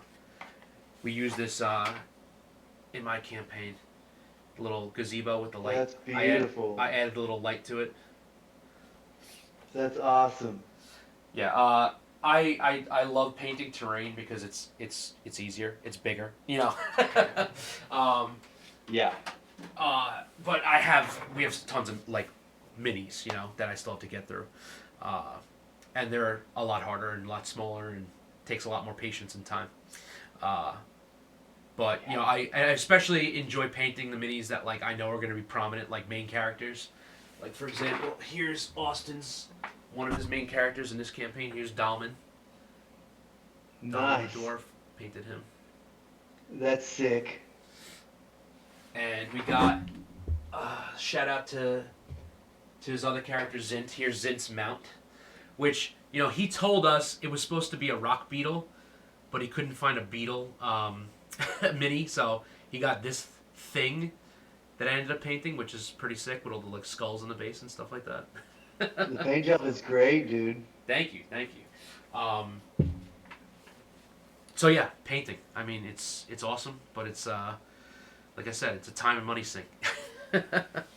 We use this in my campaign. A little gazebo with the light. That's beautiful. I added a little light to it. That's awesome. Yeah. I love painting terrain because it's easier. It's bigger. um, Yeah. but we have tons of like minis. That I still have to get through. And they're a lot harder and a lot smaller and takes a lot more patience and time. Uh, but I especially enjoy painting the minis that like I know are going to be prominent, like main characters. Like for example, here's Austin's one of his main characters in this campaign. Here's Dalman. Dalman Nice. the dwarf, painted him, That's sick. and we got shout out to his other character Zint. Here's Zint's mount, which he told us it was supposed to be a rock beetle, but he couldn't find a beetle mini, so he got this thing that I ended up painting, which is pretty sick with all the like skulls on the base and stuff like that. The paint job is great, dude. Thank you, thank you. So yeah, painting. I mean, it's awesome, but it's like I said, it's a time and money sink.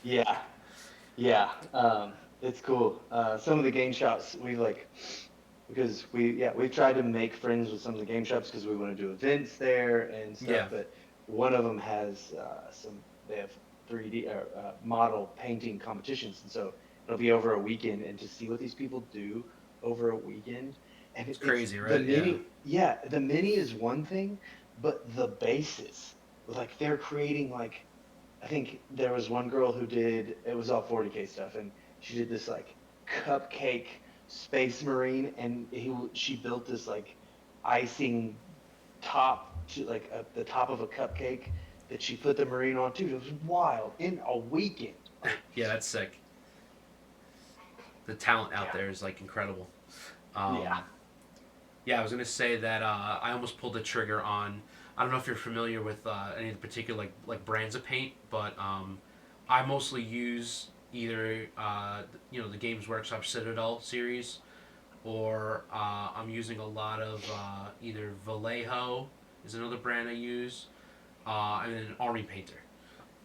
Yeah. Yeah. It's cool. Some of the game shops we like because we've tried to make friends with some of the game shops because we want to do events there and stuff. Yeah. But one of them has they have 3D or model painting competitions, and so it'll be over a weekend. And to see what these people do over a weekend, and It's crazy, the right? Yeah. mini, yeah, the mini is one thing, but the bases, like they're creating like I think there was one girl who did it was all 40K stuff, and she did this like cupcake space marine, and she built this like icing top to like the top of a cupcake that she put the marine on too. It was wild in a weekend. Like, Yeah, that's sick. The talent out yeah, there is like incredible. Um, yeah. yeah, I was gonna say that I almost pulled the trigger on. I don't know if you're familiar with any of the particular like brands of paint, but I mostly use either the Games Workshop Citadel series, or I'm using a lot of either Vallejo is another brand I use, and then Army Painter.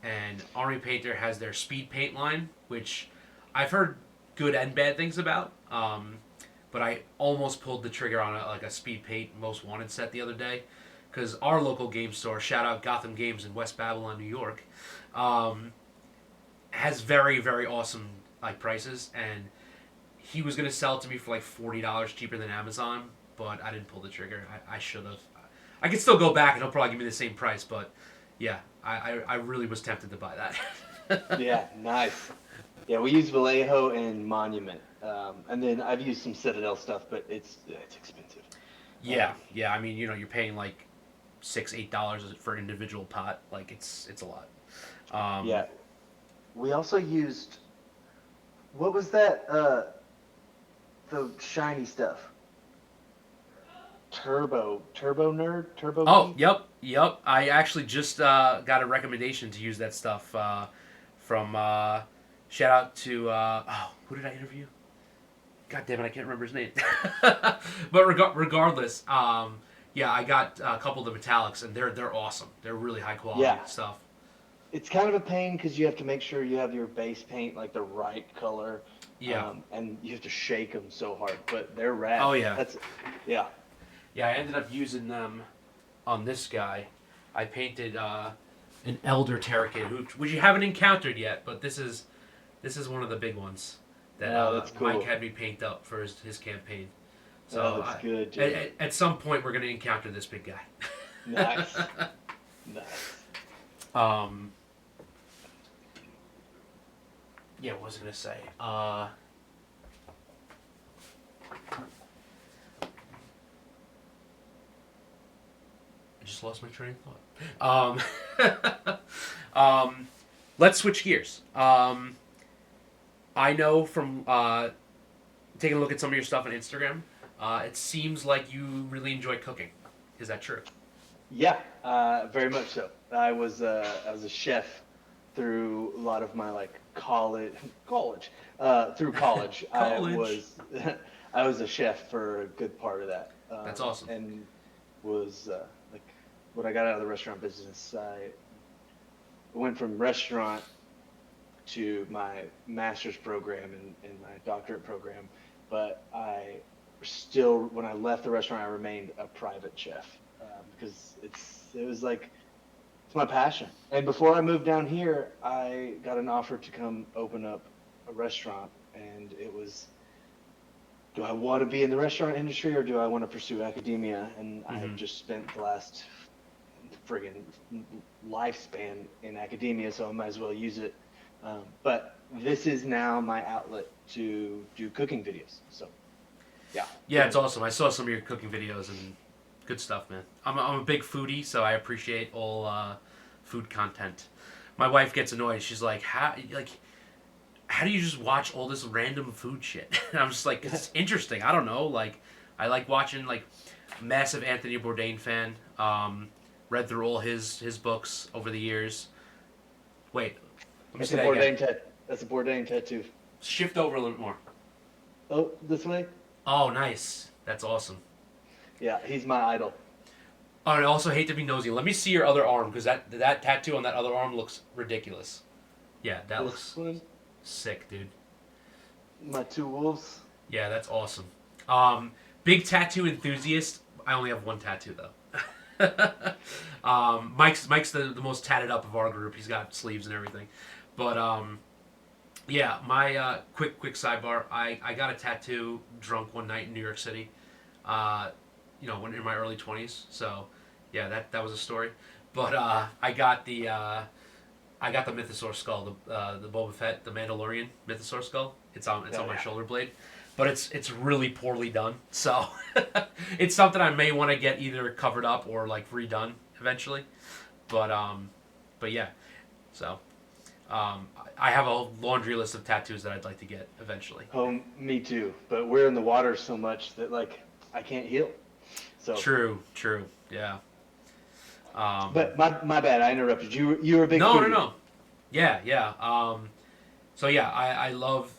and Army Painter has their speed paint line, which I've heard good and bad things about. But I almost pulled the trigger on like a speed paint most wanted set the other day, because our local game store, shout out Gotham Games in West Babylon, New York, um, has very very awesome like prices, and he was gonna sell it to me for like $40 cheaper than Amazon, but I didn't pull the trigger. I should have. I could still go back and he'll probably give me the same price, but yeah, I really was tempted to buy that. Yeah, nice. Yeah, we use Vallejo and Monument, and then I've used some Citadel stuff, but it's expensive. Yeah, yeah. I mean, you're paying like $6-8 for an individual pot. Like it's a lot. Yeah, we also used what was that? The shiny stuff. Turbo Nerd, Turbo Oh, Geek. yep. I actually just got a recommendation to use that stuff from. Shout out to who did I interview? God damn it, I can't remember his name. But regardless, yeah, I got a couple of the metallics, and they're awesome. They're really high quality Yeah, stuff. it's kind of a pain because you have to make sure you have your base paint like the right color, Yeah. and you have to shake them so hard. But they're rad. Oh yeah. Yeah, Yeah, I ended up using them on this guy. I painted an Elder Terracid, which you haven't encountered yet, but this is one of the big ones that oh, that's Mike cool. had me paint up for his campaign. Oh, So that's good, at, dude. at at some point we're gonna encounter this big guy. Nice, nice. um, yeah, what was I gonna say? I just lost my train of thought. Let's switch gears. I know from taking a look at some of your stuff on Instagram, it seems like you really enjoy cooking. Is that true? Yeah, very much so. I was a chef through a lot of my like through college. I College. was I was a chef for a good part of that, That's awesome. and was like when I got out of the restaurant business, I went from restaurant to my master's program and my doctorate program, but I still, when I left the restaurant, I remained a private chef because it was like it's my passion. And before I moved down here, I got an offer to come open up a restaurant, and it was, do I want to be in the restaurant industry or do I want to pursue academia? And I Hmm. have just spent the last friggin' lifespan in academia, so I might as well use it. But this is now my outlet to do cooking videos. So yeah, Yeah, it's awesome. I saw some of your cooking videos and good stuff, man. I'm a big foodie, so I appreciate all food content. My wife gets annoyed. She's how do you just watch all this random food shit? And I'm just like, it's interesting. I don't know. Like, I like watching like massive Anthony Bourdain fan. Read through all his books over the years. Wait, let me that's say a that again. That's a Bourdain tattoo. Shift over a little bit more. Oh, this way? Oh, nice. That's awesome. Yeah, he's my idol. Oh, and I also hate to be nosy. Let me see your other arm because that tattoo on that other arm looks ridiculous. Yeah, that This looks one, sick, dude. my two wolves. Yeah, that's awesome. Big tattoo enthusiast. I only have one tattoo though. Mike's the most tatted up of our group. He's got sleeves and everything. But yeah, my quick sidebar. I got a tattoo drunk one night in New York City. Uh, when in my early 20s. So yeah, that was a story. But I got the Mythosaur skull, the Boba Fett, the Mandalorian Mythosaur skull. It's on Oh my yeah. shoulder blade, but it's really poorly done. So it's something I may want to get either covered up or like redone eventually. But but yeah, so I have a laundry list of tattoos that I'd like to get eventually. Oh, me too. But we're in the water so much that like I can't heal. So, True, yeah. but my bad. I interrupted you. You were a big No, foodie. no. Yeah. So yeah, I love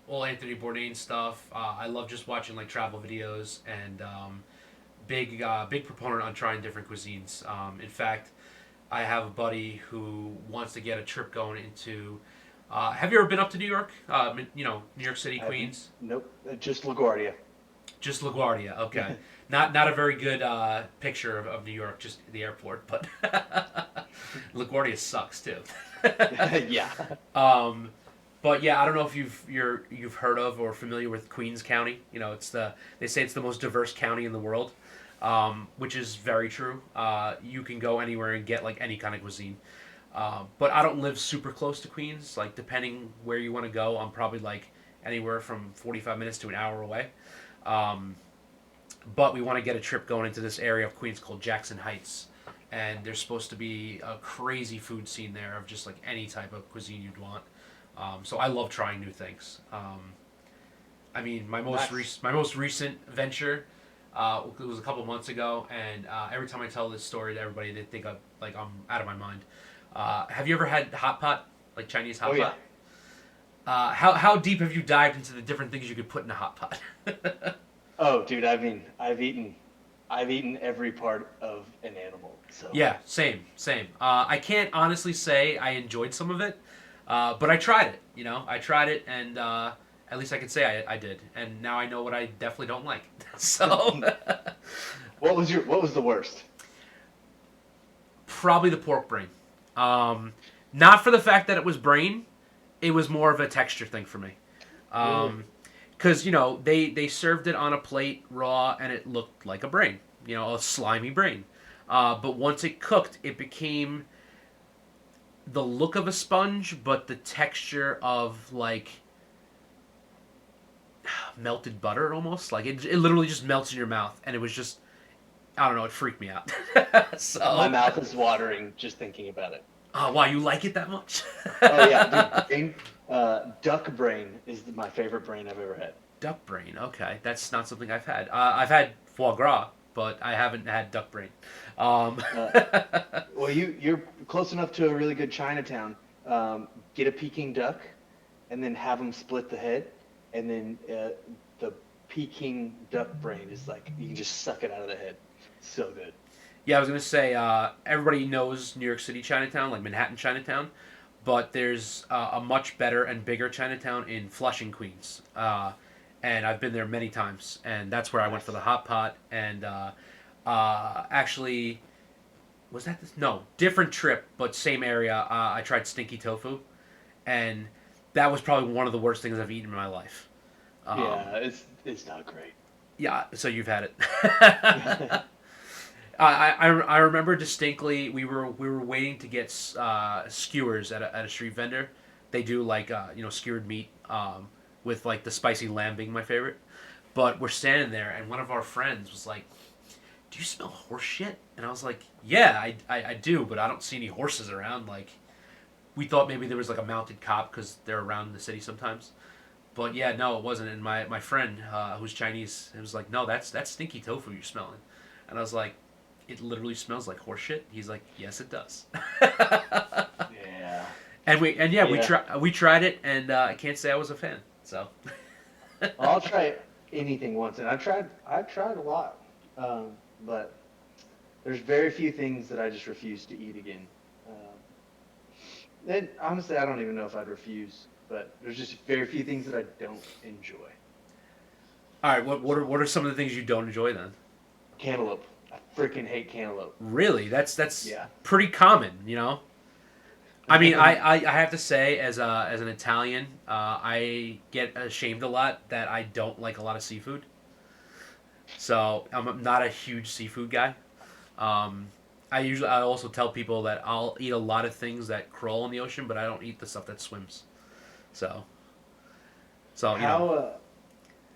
all Anthony Bourdain stuff. I love just watching like travel videos and big proponent on trying different cuisines. In fact, I have a buddy who wants to get a trip going into. Have you ever been up to New York? New York City, I've Queens. nope, just LaGuardia. Just LaGuardia. Okay, not a very good picture of New York, just the airport, but LaGuardia sucks too. Yeah. um, but yeah, I don't know if you've heard of or familiar with Queens County. They say it's the most diverse county in the world, which is very true. You can go anywhere and get like any kind of cuisine. But I don't live super close to Queens. Like depending where you want to go, I'm probably like anywhere from 45 minutes to an hour away. Um, but we want to get a trip going into this area of Queens called Jackson Heights, and there's supposed to be a crazy food scene there of just like any type of cuisine you'd want. So I love trying new things. I mean, Nice. my most recent venture it was a couple months ago, and every time I tell this story to everybody, they think I'm out of my mind. Have you ever had hot pot, like Chinese Oh hot yeah. pot? How deep have you dived into the different things you could put in a hot pot? Oh, dude, I mean, I've eaten every part of an animal. So Yeah, same. I can't honestly say I enjoyed some of it, but I tried it. I tried it, and at least I could say I did. And now I know what I definitely don't like. So what was the worst? probably the pork brain. Um, Not for the fact that it was brain, it was more of a texture thing for me. Mm. Because they served it on a plate raw, and it looked like a brain, a slimy brain. But once it cooked, it became the look of a sponge, but the texture of like melted butter almost. Like it literally just melts in your mouth, and it was just I don't know. It freaked me out. My So, mouth is watering just thinking about it. why you like it that much? Oh yeah, dude, brain. Duck brain is my favorite brain I've ever had. Duck brain. Okay, that's not something I've had. I've had foie gras, but I haven't had duck brain. Um, Uh, well, you're close enough to a really good Chinatown. Get a Peking duck, and then have them split the head, and then the Peking duck brain is like you can just suck it out of the head. So good. yeah, I was gonna say everybody knows New York City Chinatown, like Manhattan Chinatown, but there's a much better and bigger Chinatown in Flushing, Queens. And I've been there many times, and that's where I went for the Nice. hot pot. And actually, was that this? No, different trip, but same area. I tried stinky tofu, and that was probably one of the worst things I've eaten in my life. Um, Yeah, it's not great. yeah, so you've had it. I remember distinctly we were waiting to get skewers at a street vendor. They do like skewered meat with like the spicy lamb being my favorite. But we're standing there and one of our friends was like, "Do you smell horse shit?" And I was like, "Yeah, I do, but I don't see any horses around." Like we thought maybe there was like a mounted cop because they're around the city sometimes. But yeah, no, it wasn't. And my friend who's Chinese, it was like, "No, that's stinky tofu you're smelling." And I was like, it literally smells like horse shit. He's like, yes, it does. Yeah. And yeah, Yeah. we tried it, and I can't say I was a fan. So I'll try anything once, and I've tried a lot, but there's very few things that I just refuse to eat again. And honestly, I don't even know if I'd refuse, but there's just very few things that I don't enjoy. all right, what are some of the things you don't enjoy then? Cantaloupe. I freaking hate cantaloupe. Really, that's Yeah. pretty common. I mean, I have to say, as an Italian, I get ashamed a lot that I don't like a lot of seafood. So I'm not a huge seafood guy. Um, I also tell people that I'll eat a lot of things that crawl in the ocean, but I don't eat the stuff that swims. So How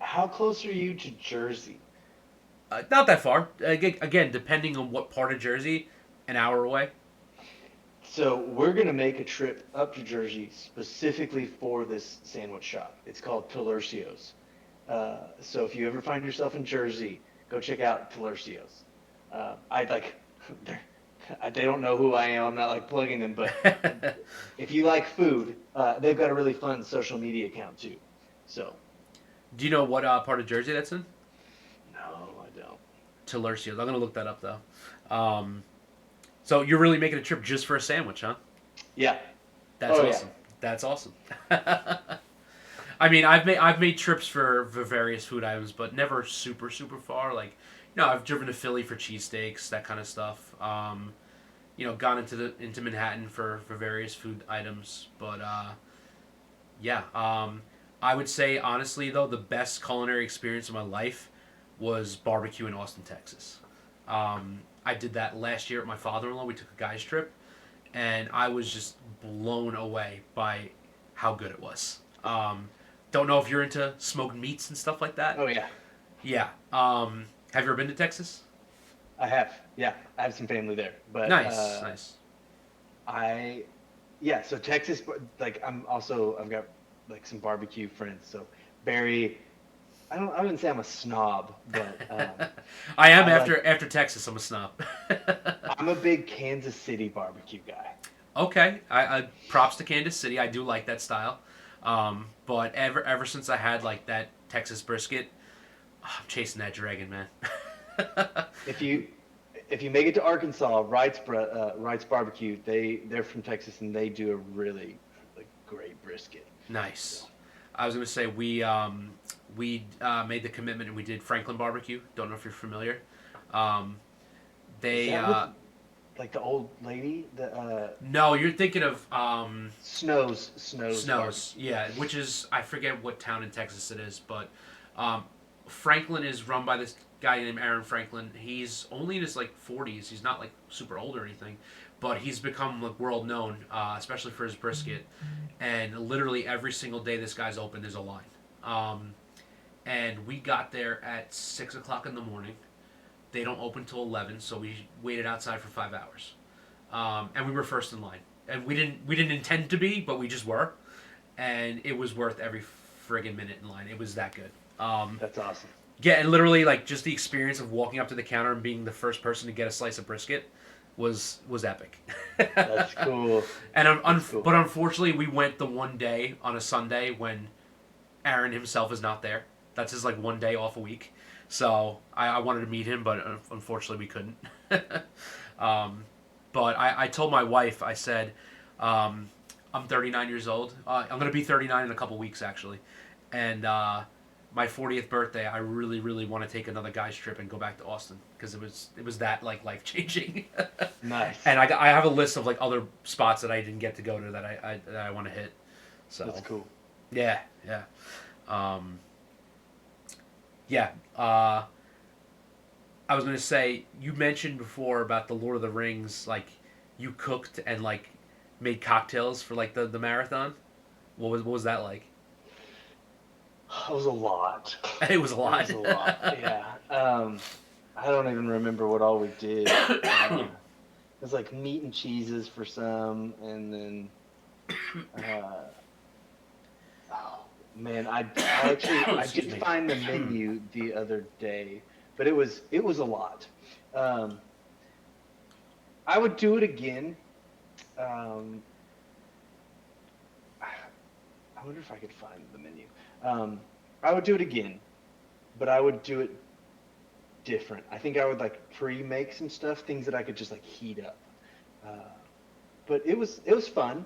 how close are you to Jersey? not that far. Again, depending on what part of Jersey, an hour away. So we're gonna make a trip up to Jersey specifically for this sandwich shop. It's called Talercio's. So if you ever find yourself in Jersey, go check out Talercio's. I'd like, they don't know who I am. I'm not like plugging them, but if you like food, they've got a really fun social media account too. So Do you know what part of Jersey that's in? no, I don't. Talercio's. I'm gonna look that up though. Um, So you're really making a trip just for a sandwich, huh? Yeah. That's Oh yeah. awesome. That's awesome. I mean, I've made trips for various food items, but never super far. Like, I've driven to Philly for cheesesteaks, that kind of stuff. Gone into Manhattan for various food items, but yeah. I would say honestly though, the best culinary experience of my life was barbecue in Austin, Texas. I did that last year at my father-in-law. We took a guys trip, and I was just blown away by how good it was. Don't know if you're into smoked meats and stuff like that. Oh yeah. Yeah. Have you ever been to Texas? I have. Yeah, I have some family there, but Nice, nice. I yeah. So Texas, like I've got like some barbecue friends. So Barry, I wouldn't say I'm a snob, but I am I like after Texas. I'm a snob. I'm a big Kansas City barbecue guy. Okay, I props to Kansas City. I do like that style. But ever since I had like that Texas brisket, I'm chasing that dragon, man. If you if you make it to Arkansas, Wright's Barbecue, they're from Texas and they do a really like great brisket. So Nice. I was gonna say we made the commitment and we did Franklin Barbecue. Don't know if you're familiar. Um, is they that with like the old lady, the No, you're thinking of Snows Snows. Barbecue? Yeah, which is I forget what town in Texas it is, but um, Franklin is run by this guy named Aaron Franklin. He's only in his like 40s. He's not like super old or anything, but he's become like world known, especially for his brisket. And literally every single day this guy's open, there's a line. Um, and we got there at 6 o'clock in the morning. They don't open till 11, so we waited outside for 5 hours, and we were first in line. And we didn't intend to be, but we just were, and it was worth every friggin' minute in line. It was that good. That's awesome. Yeah, and literally like just the experience of walking up to the counter and being the first person to get a slice of brisket was epic. That's cool. And That's cool. but unfortunately, we went the one day on a Sunday when Aaron himself is not there. That's his like one day off a week. So I wanted to meet him, but unfortunately we couldn't. um, but I told my wife, I said, I'm 39 years old. I'm going to be 39 in a couple weeks actually, and my 40th birthday, I really want to take another guy's trip and go back to Austin because it was that like life changing. Nice. And I have a list of like other spots that I didn't get to go to that I want to hit. So That's cool. yeah, yeah. Um, yeah. I was gonna say you mentioned before about the Lord of the Rings. Like you cooked and like made cocktails for like the marathon. What was that like? It was a lot. It was a It lot. was a lot. Yeah. I don't even remember what all we did. It was like meat and cheeses for some, and then uh, oh man, I actually I Excuse did me. find the menu the other day, but it was a lot. Um, I would do it again. Um, I wonder if I could find the menu. Um, I would do it again, but I would do it different. I think I would like pre-make some stuff, things that I could just like heat up. Uh, but it was fun.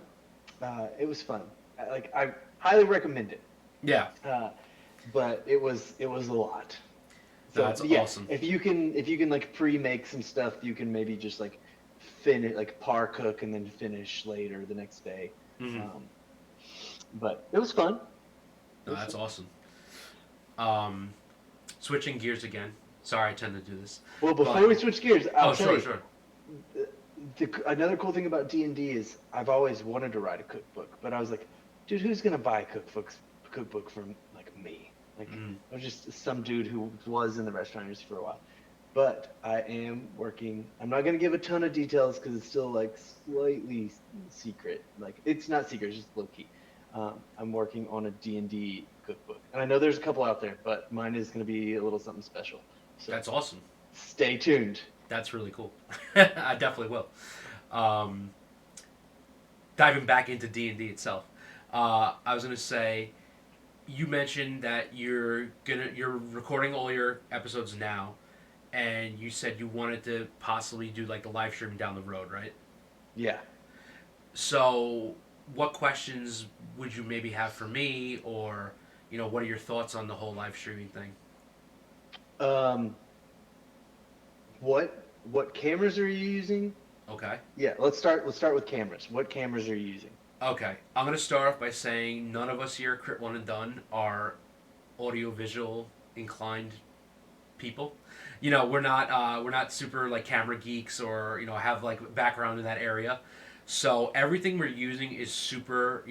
It was fun. Like I highly recommend it. Yeah, Uh, but it was a lot. So that's yeah, awesome. if you can like pre-make some stuff, you can maybe just like finish like par cook and then finish later the next day. Hmm. Um, but it was fun. It No, was that's fun. awesome. Um, Switching gears again. Sorry, I tend to do this, Well, but before we switch gears, I'll oh, tell sure, you, sure. another cool thing about D&D is I've always wanted to write a cookbook, but I was like, dude, who's gonna buy a cookbook from like me? Like Mm. I was just some dude who was in the restaurant industry for a while. But I am working. I'm not gonna give a ton of details because it's still like slightly secret. Like it's not secret, it's just low key. I'm working on a D&D cookbook, and I know there's a couple out there, but mine is gonna be a little something special. So That's awesome. stay tuned. That's really cool. I definitely will. Um, Diving back into D&D itself, I was gonna say you mentioned that you're recording all your episodes now, and you said you wanted to possibly do like a live stream down the road, right? Yeah. So, what questions would you maybe have for me, or what are your thoughts on the whole live streaming thing? Um, what cameras are you using? Okay. Yeah, let's start with cameras. What cameras are you using? Okay. I'm gonna start off by saying none of us here at Crit One and Done are audiovisual inclined people. We're not super like camera geeks or have like background in that area. So everything we're using is super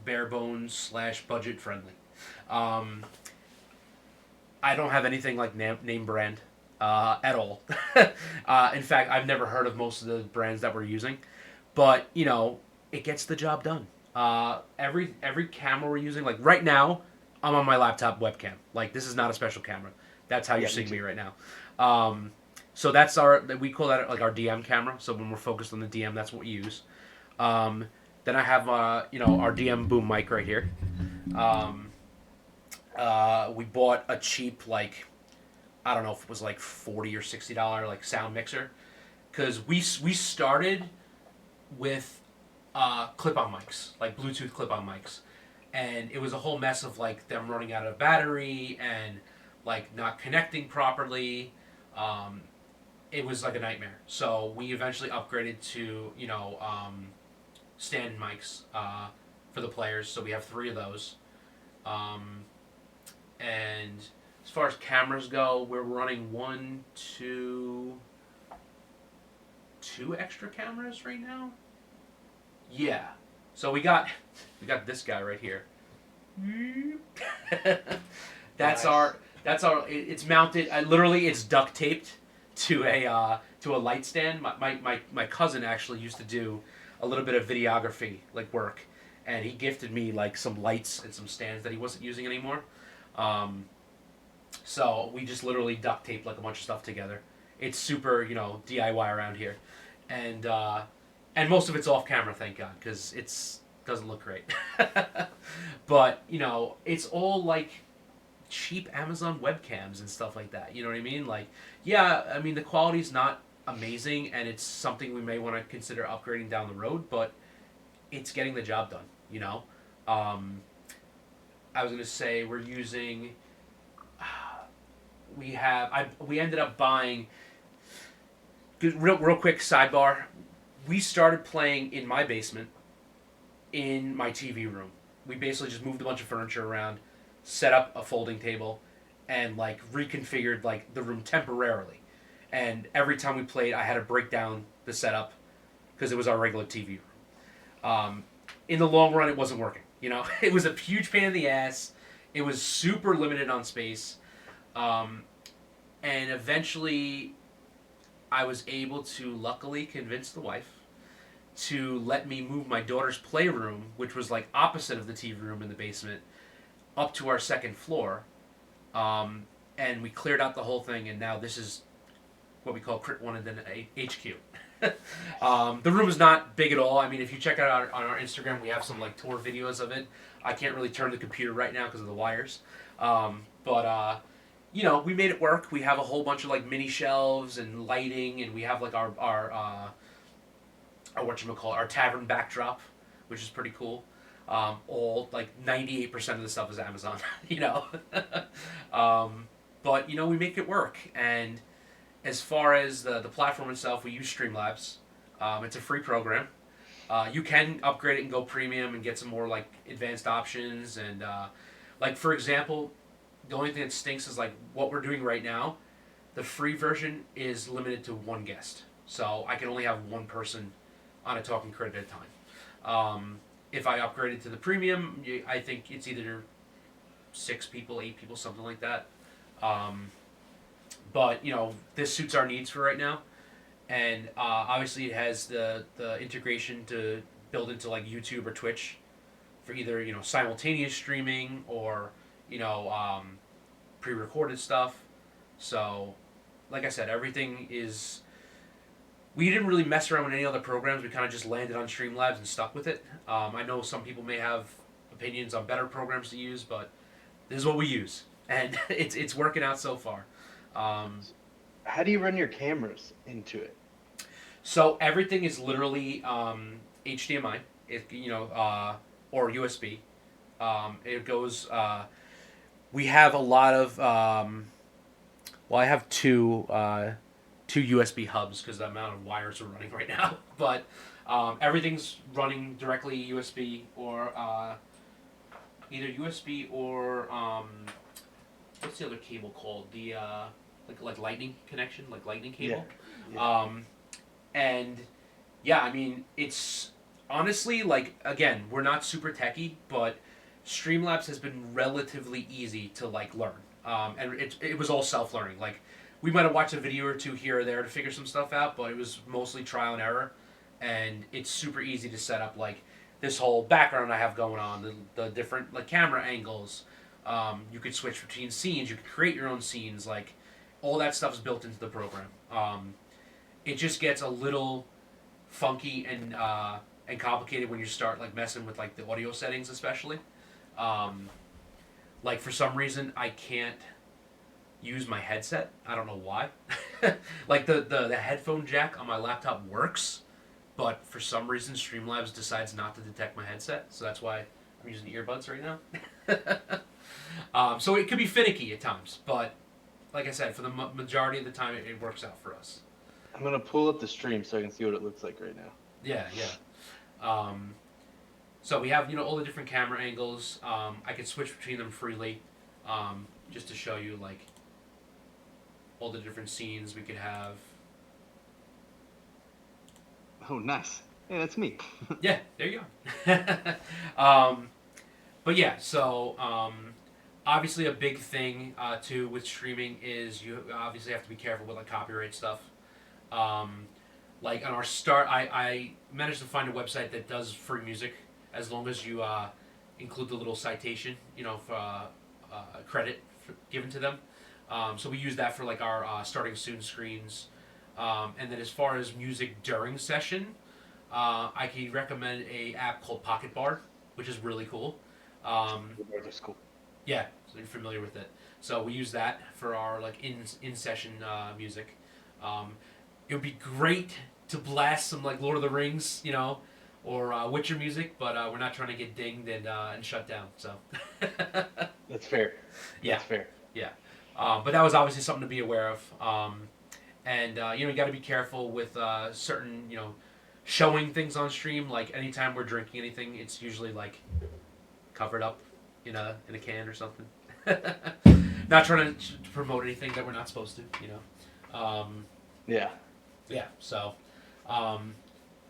bare bones slash budget friendly. Um, I don't have anything like name brand at all. In fact, I've never heard of most of the brands that we're using, but it gets the job done. Every camera we're using, like right now, I'm on my laptop webcam. Like this is not a special camera. That's how you're Yeah, me seeing me too. right now. So that's we call that like our DM camera. So when we're focused on the DM, that's what we use. Um, then I have our DM boom mic right here. Um, we bought a cheap like I don't know if it was like $40 or $60 like sound mixer because we started with clip-on mics, like Bluetooth clip-on mics, and it was a whole mess of like them running out of battery and like not connecting properly. Um, it was like a nightmare. So we eventually upgraded to stand mics for the players. So we have three of those. Um, and as far as cameras go, we're running two extra cameras right now. Yeah. So we got this guy right here. that's Nice. our that's our. It's mounted. Literally, it's duct taped to a light stand. My cousin actually used to do a little bit of videography like work, and he gifted me like some lights and some stands that he wasn't using anymore. Um, so we just literally duct taped like a bunch of stuff together. It's super DIY around here, and and most of it's off camera, thank God, because it's doesn't look great. But it's all like cheap Amazon webcams and stuff like that. You know what I mean? Like, yeah, I mean the quality's not amazing, and it's something we may want to consider upgrading down the road, but it's getting the job done. Um, I was gonna say we're using. We ended up buying. Real quick sidebar. We started playing in my basement in my TV room. We basically just moved a bunch of furniture around, set up a folding table, and like reconfigured like the room temporarily. And every time we played, I had to break down the setup because it was our regular TV room. In the long run, it wasn't working. It was a huge pain in the ass. It was super limited on space, um, and eventually, I was able to luckily convince the wife to let me move my daughter's playroom, which was like opposite of the TV room in the basement, up to our second floor. Um, and we cleared out the whole thing, and now this is what we call Crit One and then HQ. Nice. The room is not big at all. I mean, if you check out on our Instagram, we have some like tour videos of it. I can't really turn the computer right now because of the wires, but we made it work. We have a whole bunch of like mini shelves and lighting, and we have like our whatchamacallit, our tavern backdrop, which is pretty cool. All like 98% of the stuff is Amazon, you know. um, but we make it work. And as far as the platform itself, we use Streamlabs. It's a free program. You can upgrade it and go premium and get some more like advanced options. And like for example, the only thing that stinks is like what we're doing right now. The free version is limited to one guest, so I can only have one person on a talking credit at a time. If I upgrade it to the premium, I think it's either 6 people, 8 people, something like that. Um, but this suits our needs for right now, and obviously it has the integration to build into like YouTube or Twitch for either simultaneous streaming or you know um, pre-recorded stuff. So, like I said, everything is. We didn't really mess around with any other programs. We kind of just landed on Streamlabs and stuck with it. I know some people may have opinions on better programs to use, but this is what we use, and it's working out so far. Um, how do you run your cameras into it? So everything is literally HDMI, or USB. It goes. We have a lot of. Well, I have two USB hubs because the amount of wires are running right now. But everything's running directly USB or either USB or what's the other cable called? The like lightning connection, like lightning Yeah, cable. yeah. Um, and yeah, I mean it's honestly like again we're not super techy, but Streamlabs has been relatively easy to like learn. And it was all self learning. Like we might have watched a video or two here or there to figure some stuff out, but it was mostly trial and error. And it's super easy to set up like this whole background I have going on, the different like camera angles. You could switch between scenes. You could create your own scenes. Like all that stuff's built into the program. It just gets a little funky and complicated when you start like messing with like the audio settings, especially. Um, like for some reason, I can't use my headset. I don't know why. Like the headphone jack on my laptop works, but for some reason Streamlabs decides not to detect my headset, so that's why I'm using earbuds right now. So it could be finicky at times, but like I said, for the majority of the time, it works out for us. I'm gonna pull up the stream so I can see what it looks like right now. Yeah, yeah. Um, so we have all the different camera angles. I can switch between them freely, just to show you like all the different scenes we could have. Oh, nice. Hey, that's me. Yeah, there you go. um, but yeah, so obviously a big thing too with streaming is you obviously have to be careful with like copyright stuff. Um, like on our start, I managed to find a website that does free music as long as you include the little citation, for credit given to them. So we use that for like our starting soon screens. And then as far as music during session, I can recommend a app called Pocket Bar, which is really cool. Um, That's cool. yeah, so you're familiar with it. So we use that for our like in session music. Um, it would be great to blast some like Lord of the Rings, or Witcher music, but we're not trying to get dinged and shut down. So That's fair. yeah, That's fair. yeah. But that was obviously something to be aware of. And you got to be careful with certain showing things on stream. Like anytime we're drinking anything, it's usually like covered up in a can or something. Not trying to promote anything that we're not supposed to. Yeah. Yeah. So, um,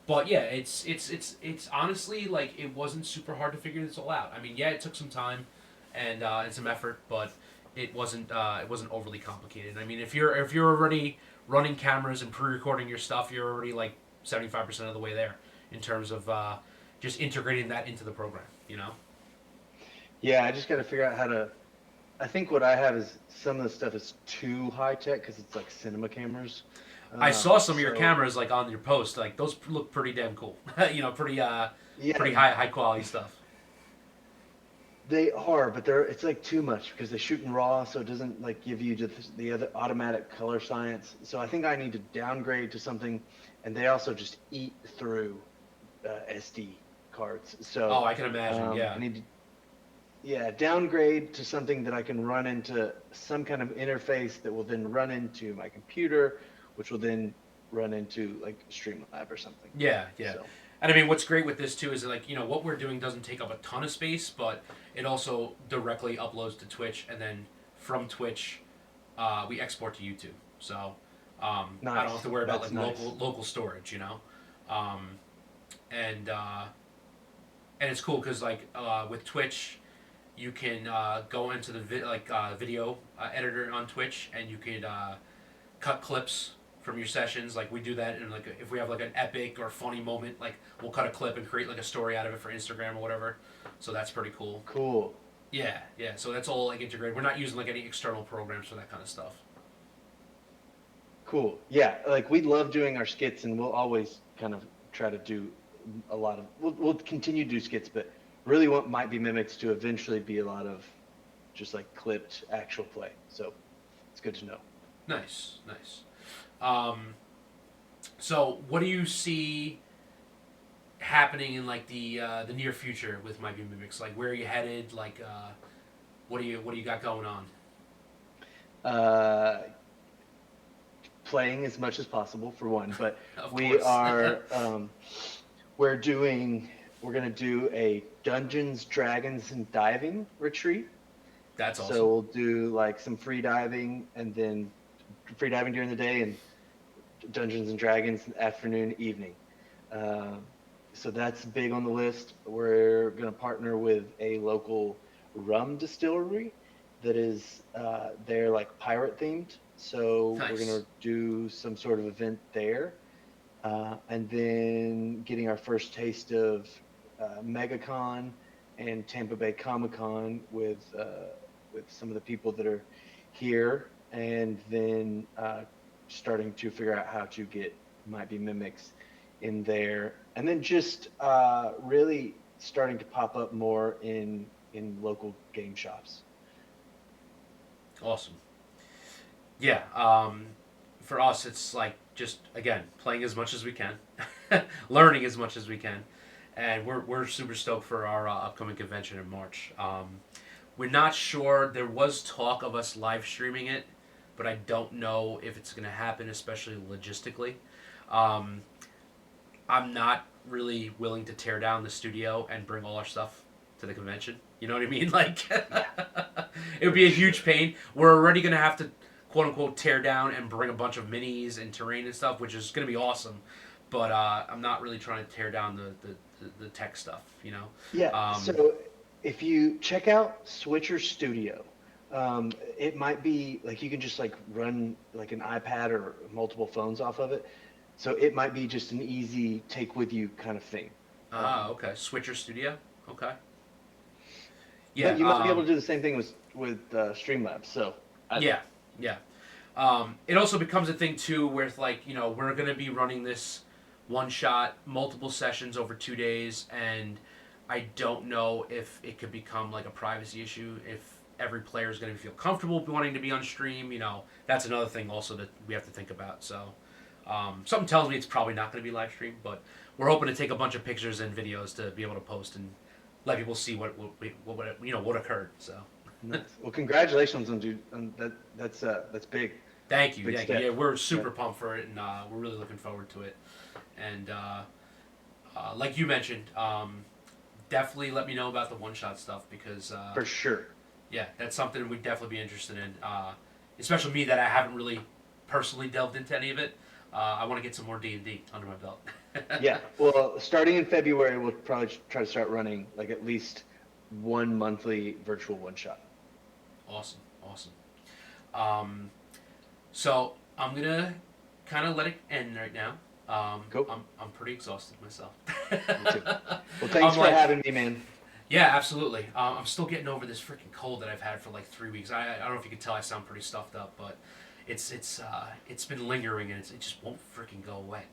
but yeah, it's honestly like it wasn't super hard to figure this all out. I mean, yeah, it took some time and some effort, but it wasn't overly complicated. I mean, if you're already running cameras and pre-recording your stuff, you're already like 75% of the way there in terms of just integrating that into the program. Yeah, I just got to figure out how to. I think what I have is some of the stuff is too high tech because it's like cinema cameras. I saw some of your So cameras like on your post. Like those look pretty damn cool. Pretty yeah, pretty high quality stuff. they are, but it's like too much because they shoot in RAW, so it doesn't like give you just the other automatic color science. So I think I need to downgrade to something, and they also just eat through SD cards. Oh, So I can imagine. I Yeah. need to downgrade to something that I can run into some kind of interface that will then run into my computer, which will then run into like Streamlab or something. Yeah, yeah. So And I mean, what's great with this too is like what we're doing doesn't take up a ton of space, but it also directly uploads to Twitch, and then from Twitch, we export to YouTube. So I don't have nice. to worry about That's like nice. local storage. Um, and it's cool because like with Twitch, you can go into the video editor on Twitch, and you could cut clips from your sessions. Like we do that, and like if we have like an epic or funny moment, like we'll cut a clip and create like a story out of it for Instagram or whatever. So that's pretty cool. Cool. Yeah, yeah. So that's all like integrated. We're not using like any external programs for that kind of stuff. Cool. Yeah, like we love doing our skits, and we'll always kind of try to do a lot of. We'll continue to do skits, but really want Might Be Mimics to eventually be a lot of just like clipped actual play. So it's good to know. Nice, nice. Um, so what do you see happening in like the near future with MightBeMimics? Like, where are you headed? Like, what do you got going on? Uh, Playing as much as possible for one, but Of we course. are we're doing we're gonna do a Dungeons, Dragons, and Diving retreat. That's So awesome. we'll do like some free diving and then free diving during the day and Dungeons and Dragons afternoon, evening. Um, so that's big on the list. We're going to partner with a local rum distillery that is they're like pirate themed. So we're going Nice. to do some sort of event there, and then getting our first taste of MegaCon and Tampa Bay Comic Con with some of the people that are here, and then starting to figure out how to get Might Be Mimics in there, and then just really starting to pop up more in local game shops. Awesome. Yeah. For us, it's like just again playing as much as we can, learning as much as we can, and we're super stoked for our upcoming convention in March. We're not sure. There was talk of us live streaming it, but I don't know if it's going to happen, especially logistically. Um, I'm not really willing to tear down the studio and bring all our stuff to the convention. You know what I mean? Like, Yeah, it would for be a huge sure. pain. We're already going to have to, quote unquote, tear down and bring a bunch of minis and terrain and stuff, which is going to be awesome. But I'm not really trying to tear down the tech stuff, you know? Yeah, Um, so if you check out Switcher Studio, it might be like you can just like run like an iPad or multiple phones off of it. So it might be just an easy take with you kind of thing. Um, okay. Switcher Studio? Okay. but Yeah, you might be able to do the same thing with Streamlabs. So I don't know. yeah, yeah. It also becomes a thing too, where it's like we're gonna be running this one shot, multiple sessions over 2 days, and I don't know if it could become like a privacy issue if every player is gonna feel comfortable wanting to be on stream. That's another thing also that we have to think about. So something tells me it's probably not gonna be live streamed, but we're hoping to take a bunch of pictures and videos to be able to post and let people see what occurred. So. Nice. Well, congratulations on dude. On that that's big, Thank you, big thank you. step. Yeah, we're Yeah, super pumped for it, and we're really looking forward to it. And like you mentioned, definitely let me know about the one shot stuff because for sure. yeah, that's something we'd definitely be interested in. Especially me that I haven't really personally delved into any of it. I want to get some more D&D under my belt. Yeah. Well, starting in February, we'll probably try to start running like at least one monthly virtual one shot. Awesome, awesome. Um, so I'm gonna kind of let it end right now. Cool. I'm pretty exhausted myself. Me too. Well, thanks I'm for like, having me, man. yeah, absolutely. I'm still getting over this freaking cold that I've had for like 3 weeks. I don't know if you can tell I sound pretty stuffed up, but it's been lingering and it just won't freaking go away.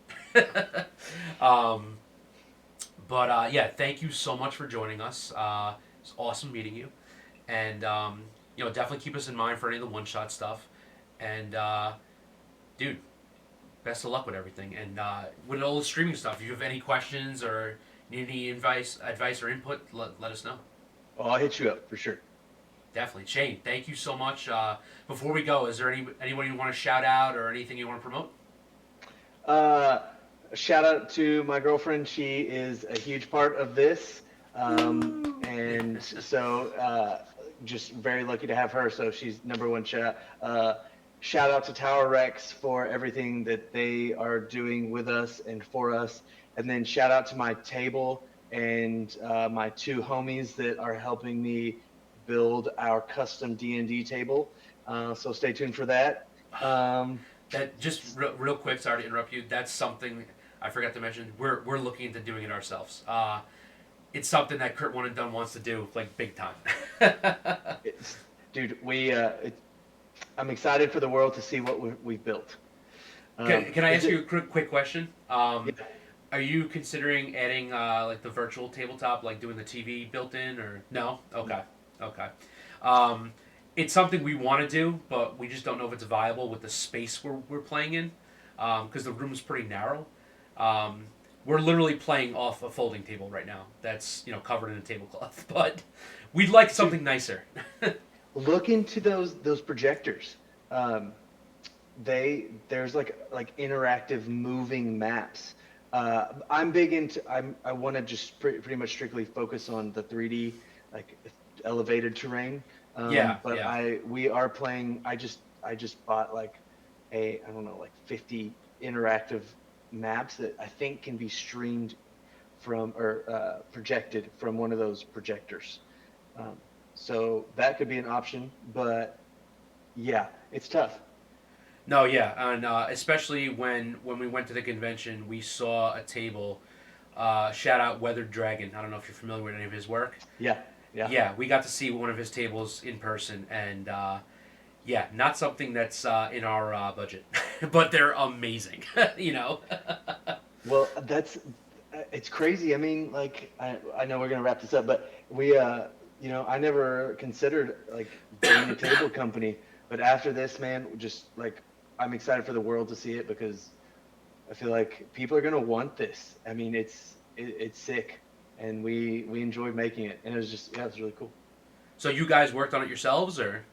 um, but yeah, thank you so much for joining us. It's awesome meeting you, and definitely keep us in mind for any of the one shot stuff. And dude, best of luck with everything. And with all the streaming stuff, if you have any questions or need any advice or input, let us know. Oh, I'll hit you up for sure. Definitely, Shane. Thank you so much. Before we go, is there anyone you want to shout out or anything you want to promote? Uh, Shout out to my girlfriend. She is a huge part of this. Woo! And so just very lucky to have her. So she's number one shout. Shout out to Tower Rex for everything that they are doing with us and for us. And then shout out to my table and my two homies that are helping me build our custom D&D table. So stay tuned for that. Um, That just real quick. Sorry to interrupt you. That's something I forgot to mention. We're looking into doing it ourselves. It's something that Kurt One and Done wants to do like big time. it's, dude, I'm excited for the world to see what we've built. Can I Is ask you it? a quick question? Yeah. Are you considering adding like the virtual tabletop, like doing the TV built in, or no? No. Okay, okay. Um, it's something we want to do, but we just don't know if it's viable with the space we're playing in, because the room's pretty narrow. Um, we're literally playing off a folding table right now that's covered in a tablecloth, but we'd like Dude, something nicer. look into those projectors. Um, there's like interactive moving maps. I'm big into I want to just pretty much strictly focus on the 3D like elevated terrain. Yeah, But yeah. we are playing. I just bought like I don't know, like 50 interactive maps that I think can be streamed from or projected from one of those projectors. Um, so that could be an option, but yeah, it's tough. No, yeah, and especially when we went to the convention, we saw a table. Shout out Weathered Dragon. I don't know if you're familiar with any of his work. Yeah, yeah. Yeah, we got to see one of his tables in person, and yeah, not something that's in our budget, but they're amazing. you know. Well, that's it's crazy. I mean, like I know we're gonna wrap this up, but we I never considered like being a table company, but after this, man, just like I'm excited for the world to see it because I feel like people are gonna want this. I mean, it's sick, and we enjoyed making it, and it was just yeah, it was really cool. So you guys worked on it yourselves, or?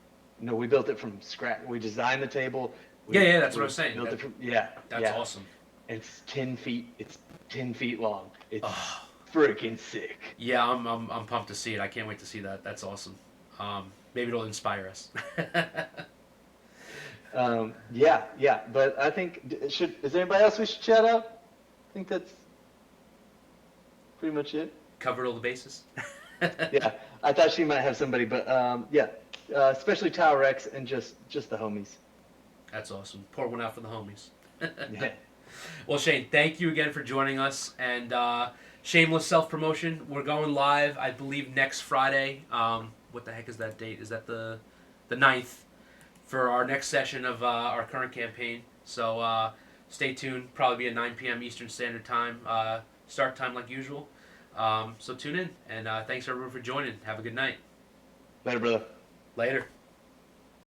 No, we built it from scratch. We designed the table. Yeah, We yeah, that's what I we was saying. built it from yeah, That's yeah. awesome. It's 10 feet. It's 10 feet long. It's Oh, freaking sick. yeah, I'm pumped to see it. I can't wait to see that. That's awesome. Maybe it'll inspire us. Yeah, yeah. But I think should is there anybody else we should shout out? I think that's pretty much it. Covered all the bases. Yeah, I thought she might have somebody, but yeah, especially Tower X and just the homies. That's awesome. Pour one out for the homies. Yeah. Well, Shane, thank you again for joining us. And shameless self promotion. We're going live, I believe, next Friday. What the heck is that date? Is that the 9th for our next session of our current campaign? So stay tuned. Probably be at 9 p.m. Eastern Standard Time. Start time like usual. So tune in. And thanks everyone for joining. Have a good night. Later, brother. Later.